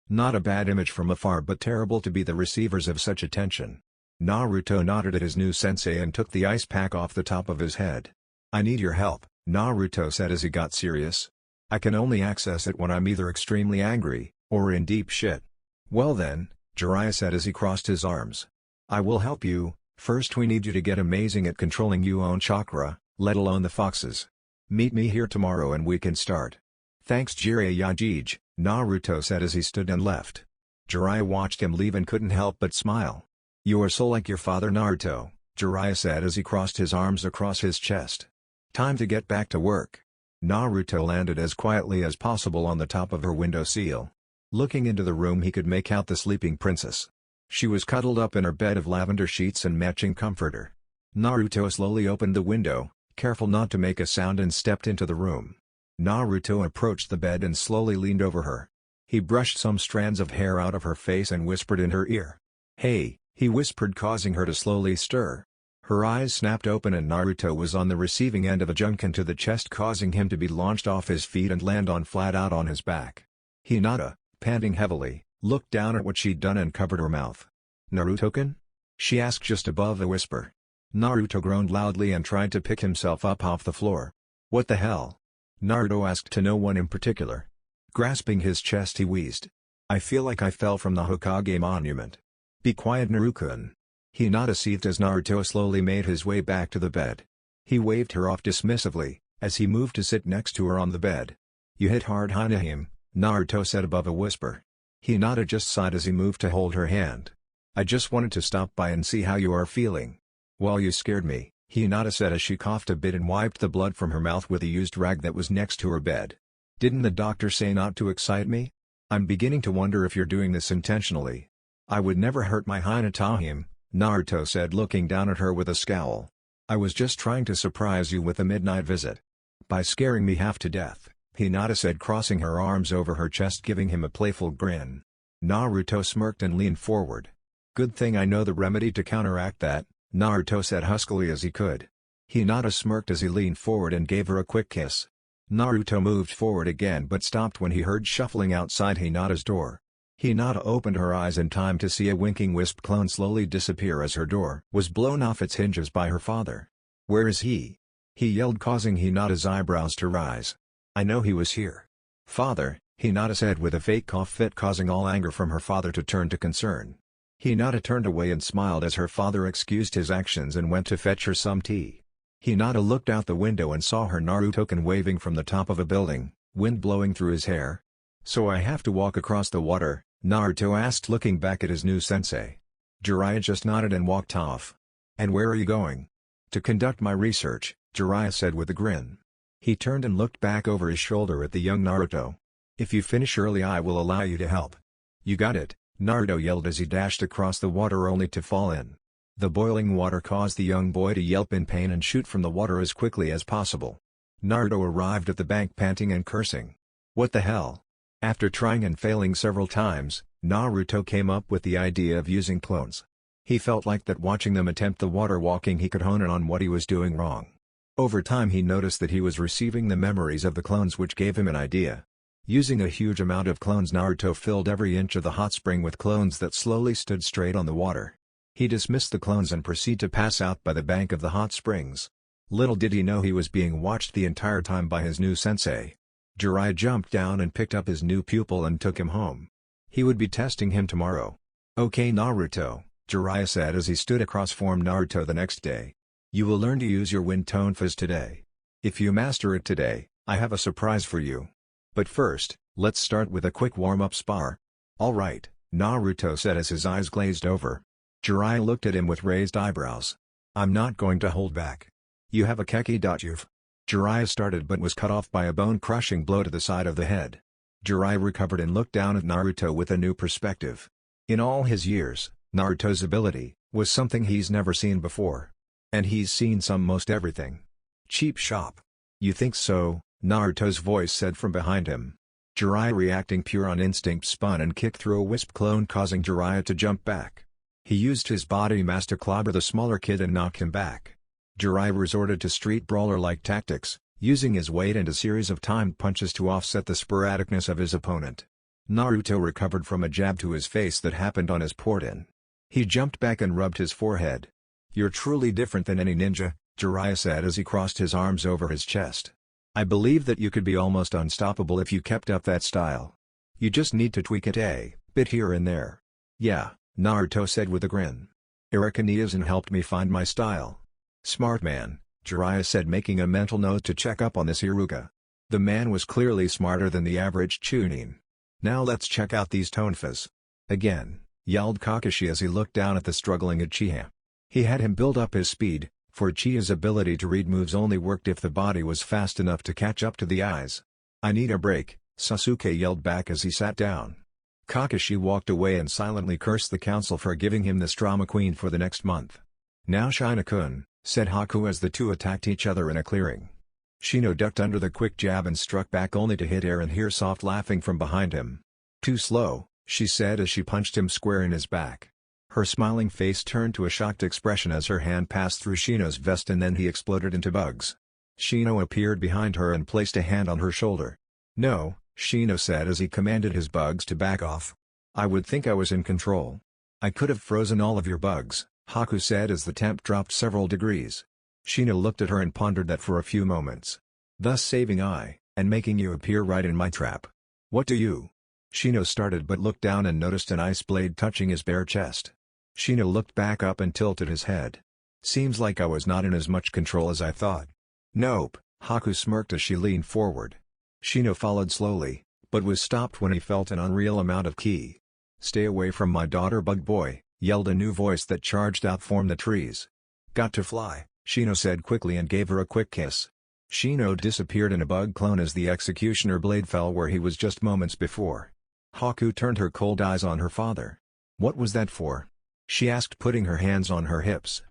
Not a bad image from afar but terrible to be the receivers of such attention. Naruto nodded at his new sensei and took the ice pack off the top of his head. "I need your help," Naruto said as he got serious. "I can only access it when I'm either extremely angry, or in deep shit." "Well then," Jiraiya said as he crossed his arms. "I will help you. First we need you to get amazing at controlling your own chakra, let alone the foxes. Meet me here tomorrow and we can start." "Thanks Jiraiya," Naruto said as he stood and left. Jiraiya watched him leave and couldn't help but smile. "You are so like your father Naruto," Jiraiya said as he crossed his arms across his chest. "Time to get back to work." Naruto landed as quietly as possible on the top of her window sill. Looking into the room he could make out the sleeping princess. She was cuddled up in her bed of lavender sheets and matching comforter. Naruto slowly opened the window, careful not to make a sound, and stepped into the room. Naruto approached the bed and slowly leaned over her. He brushed some strands of hair out of her face and whispered in her ear. "Hey," he whispered, causing her to slowly stir. Her eyes snapped open and Naruto was on the receiving end of a junkin to the chest, causing him to be launched off his feet and land on flat out on his back. Hinata, panting heavily, looked down at what she'd done and covered her mouth. "Naruto-kun?" she asked just above a whisper. Naruto groaned loudly and tried to pick himself up off the floor. "What the hell?" Naruto asked to no one in particular. Grasping his chest he wheezed. "I feel like I fell from the Hokage monument." "Be quiet Naruto-kun." Hinata seethed as Naruto slowly made his way back to the bed. He waved her off dismissively, as he moved to sit next to her on the bed. "You hit hard Hinata," Naruto said above a whisper. Hinata just sighed as he moved to hold her hand. "I just wanted to stop by and see how you are feeling." "Well, you scared me," Hinata said as she coughed a bit and wiped the blood from her mouth with a used rag that was next to her bed. "Didn't the doctor say not to excite me? I'm beginning to wonder if you're doing this intentionally." "I would never hurt my Hinata," Naruto said, looking down at her with a scowl. "I was just trying to surprise you with a midnight visit." "By scaring me half to death," Hinata said, crossing her arms over her chest, giving him a playful grin. Naruto smirked and leaned forward. "Good thing I know the remedy to counteract that," Naruto said huskily as he could. Hinata smirked as he leaned forward and gave her a quick kiss. Naruto moved forward again but stopped when he heard shuffling outside Hinata's door. Hinata opened her eyes in time to see a winking wisp clone slowly disappear as her door was blown off its hinges by her father. "Where is he?" he yelled, causing Hinata's eyebrows to rise. "I know he was here." "Father," Hinata said with a fake cough fit, causing all anger from her father to turn to concern. Hinata turned away and smiled as her father excused his actions and went to fetch her some tea. Hinata looked out the window and saw her Naruto-kun waving from the top of a building, wind blowing through his hair. "So I have to walk across the water?" Naruto asked, looking back at his new sensei. Jiraiya just nodded and walked off. "And where are you going?" "To conduct my research," Jiraiya said with a grin. He turned and looked back over his shoulder at the young Naruto. "If you finish early I will allow you to help." "You got it," Naruto yelled as he dashed across the water only to fall in. The boiling water caused the young boy to yelp in pain and shoot from the water as quickly as possible. Naruto arrived at the bank panting and cursing. "What the hell?" After trying and failing several times, Naruto came up with the idea of using clones. He felt like that watching them attempt the water walking he could hone in on what he was doing wrong. Over time he noticed that he was receiving the memories of the clones, which gave him an idea. Using a huge amount of clones, Naruto filled every inch of the hot spring with clones that slowly stood straight on the water. He dismissed the clones and proceeded to pass out by the bank of the hot springs. Little did he know he was being watched the entire time by his new sensei. Jiraiya jumped down and picked up his new pupil and took him home. He would be testing him tomorrow. "Okay Naruto," Jiraiya said as he stood across from Naruto the next day. "You will learn to use your wind tone fuzz today. If you master it today, I have a surprise for you. But first, let's start with a quick warm-up spar." "All right," Naruto said as his eyes glazed over. Jiraiya looked at him with raised eyebrows. "I'm not going to hold back. You have a keki. Jiraiya started but was cut off by a bone-crushing blow to the side of the head. Jiraiya recovered and looked down at Naruto with a new perspective. In all his years, Naruto's ability was something he's never seen before. And he's seen most everything. "Cheap shop." "You think so?" Naruto's voice said from behind him. Jiraiya, reacting pure on instinct, spun and kicked through a wisp clone, causing Jiraiya to jump back. He used his body mass to clobber the smaller kid and knock him back. Jiraiya resorted to street brawler-like tactics, using his weight and a series of timed punches to offset the sporadicness of his opponent. Naruto recovered from a jab to his face that happened on his port-in. He jumped back and rubbed his forehead. "You're truly different than any ninja," Jiraiya said as he crossed his arms over his chest. "I believe that you could be almost unstoppable if you kept up that style. You just need to tweak it a bit here and there." "Yeah," Naruto said with a grin. "Orochimaru helped me find my style." "Smart man," Jiraiya said, making a mental note to check up on this Iruka. The man was clearly smarter than the average Chunin. "Now let's check out these tonfas." Again, yelled Kakashi as he looked down at the struggling Uchiha. He had him build up his speed, for Uchiha's ability to read moves only worked if the body was fast enough to catch up to the eyes. "I need a break," Sasuke yelled back as he sat down. Kakashi walked away and silently cursed the council for giving him this drama queen for the next month. "Now Shino-kun," said Haku as the two attacked each other in a clearing. Shino ducked under the quick jab and struck back only to hit air and hear soft laughing from behind him. "Too slow," she said as she punched him square in his back. Her smiling face turned to a shocked expression as her hand passed through Shino's vest and then he exploded into bugs. Shino appeared behind her and placed a hand on her shoulder. "No," Shino said as he commanded his bugs to back off. "I would think I was in control. I could have frozen all of your bugs," Haku said as the temp dropped several degrees. Shino looked at her and pondered that for a few moments. "Thus saving I, and making you appear right in my trap. What do you?" Shino started but looked down and noticed an ice blade touching his bare chest. Shino looked back up and tilted his head. "Seems like I was not in as much control as I thought." "Nope," Haku smirked as she leaned forward. Shino followed slowly, but was stopped when he felt an unreal amount of ki. "Stay away from my daughter, bug boy," yelled a new voice that charged out from the trees. "Got to fly," Shino said quickly and gave her a quick kiss. Shino disappeared in a bug clone as the executioner blade fell where he was just moments before. Haku turned her cold eyes on her father. "What was that for?" she asked, putting her hands on her hips.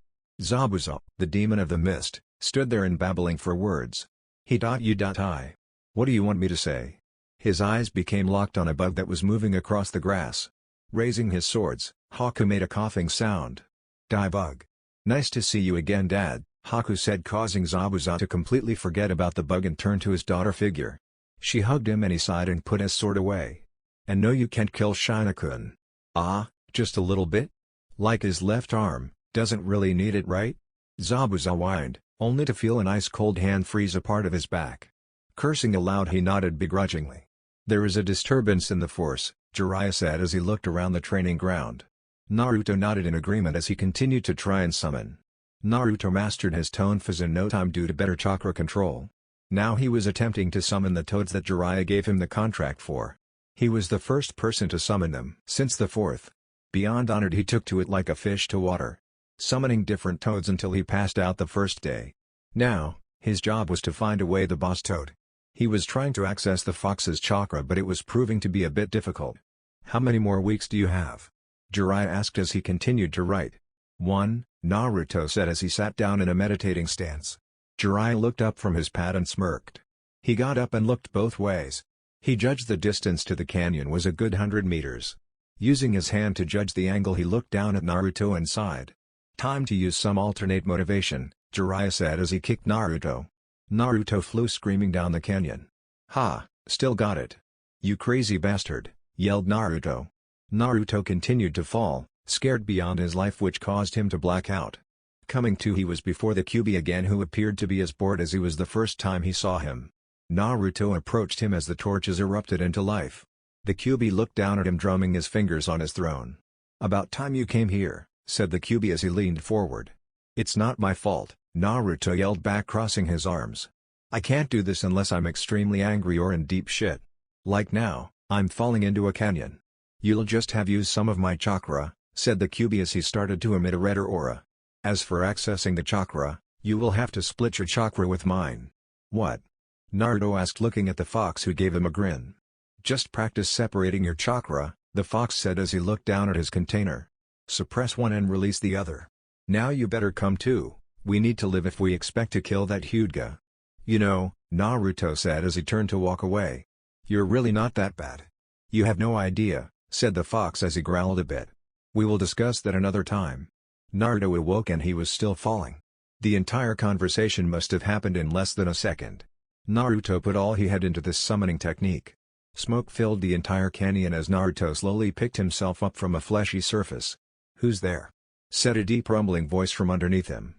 Zabuza, the demon of the mist, stood there and babbling for words. "I. What do you want me to say?" His eyes became locked on a bug that was moving across the grass. Raising his swords, Haku made a coughing sound. "Die bug. Nice to see you again, Dad," Haku said, causing Zabuza to completely forget about the bug and turn to his daughter figure. She hugged him and he sighed and put his sword away. "And no, you can't kill Shino-kun." "Ah, just a little bit? Like his left arm, doesn't really need it, right?" Zabuza whined, only to feel an ice-cold hand freeze a part of his back. Cursing aloud, he nodded begrudgingly. "There is a disturbance in the force," Jiraiya said as he looked around the training ground. Naruto nodded in agreement as he continued to try and summon. Naruto mastered his tonfas in no time due to better chakra control. Now he was attempting to summon the toads that Jiraiya gave him the contract for. He was the first person to summon them since the fourth. Beyond honored, he took to it like a fish to water, summoning different toads until he passed out the first day. Now, his job was to find away the boss toad. He was trying to access the fox's chakra, but it was proving to be a bit difficult. "How many more weeks do you have?" Jiraiya asked as he continued to write. "1, Naruto said as he sat down in a meditating stance. Jiraiya looked up from his pad and smirked. He got up and looked both ways. He judged the distance to the canyon was a good 100 meters. Using his hand to judge the angle, he looked down at Naruto and sighed. "Time to use some alternate motivation," Jiraiya said as he kicked Naruto. Naruto flew screaming down the canyon. "Ha, still got it. You crazy bastard," yelled Naruto. Naruto continued to fall, scared beyond his life, which caused him to black out. Coming to, he was before the Kyuubi again, who appeared to be as bored as he was the first time he saw him. Naruto approached him as the torches erupted into life. The Kyuubi looked down at him, drumming his fingers on his throne. "About time you came here," said the Kyuubi as he leaned forward. "It's not my fault," Naruto yelled back, crossing his arms. "I can't do this unless I'm extremely angry or in deep shit. Like now, I'm falling into a canyon." "You'll just have used some of my chakra," said the Kyuubi as he started to emit a redder aura. "As for accessing the chakra, you will have to split your chakra with mine." "What?" Naruto asked, looking at the fox, who gave him a grin. "Just practice separating your chakra," the fox said as he looked down at his container. "Suppress one and release the other. Now you better come too. We need to live if we expect to kill that Hyuga." "You know," Naruto said as he turned to walk away. "You're really not that bad. You have no idea," said the fox as he growled a bit. "We will discuss that another time." Naruto awoke and he was still falling. The entire conversation must have happened in less than a second. Naruto put all he had into this summoning technique. Smoke filled the entire canyon as Naruto slowly picked himself up from a fleshy surface. "Who's there?" said a deep rumbling voice from underneath him.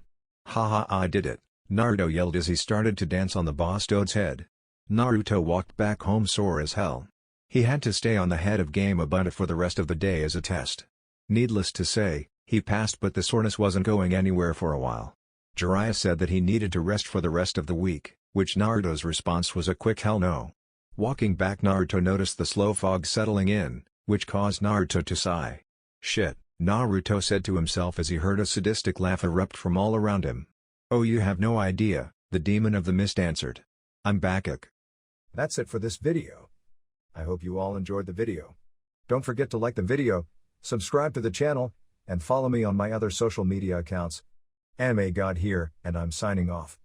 "Haha, I did it," Naruto yelled as he started to dance on the boss toad's head. Naruto walked back home sore as hell. He had to stay on the head of Game Abunda for the rest of the day as a test. Needless to say, he passed, but the soreness wasn't going anywhere for a while. Jiraiya said that he needed to rest for the rest of the week, which Naruto's response was a quick hell no. Walking back, Naruto noticed the slow fog settling in, which caused Naruto to sigh. "Shit," Naruto said to himself as he heard a sadistic laugh erupt from all around him. "Oh, you have no idea," the demon of the mist answered. "I'm back."
That's it for this video. I hope you all enjoyed the video. Don't forget to like the video, subscribe to the channel, and follow me on my other social media accounts. Anime God here, and I'm signing off.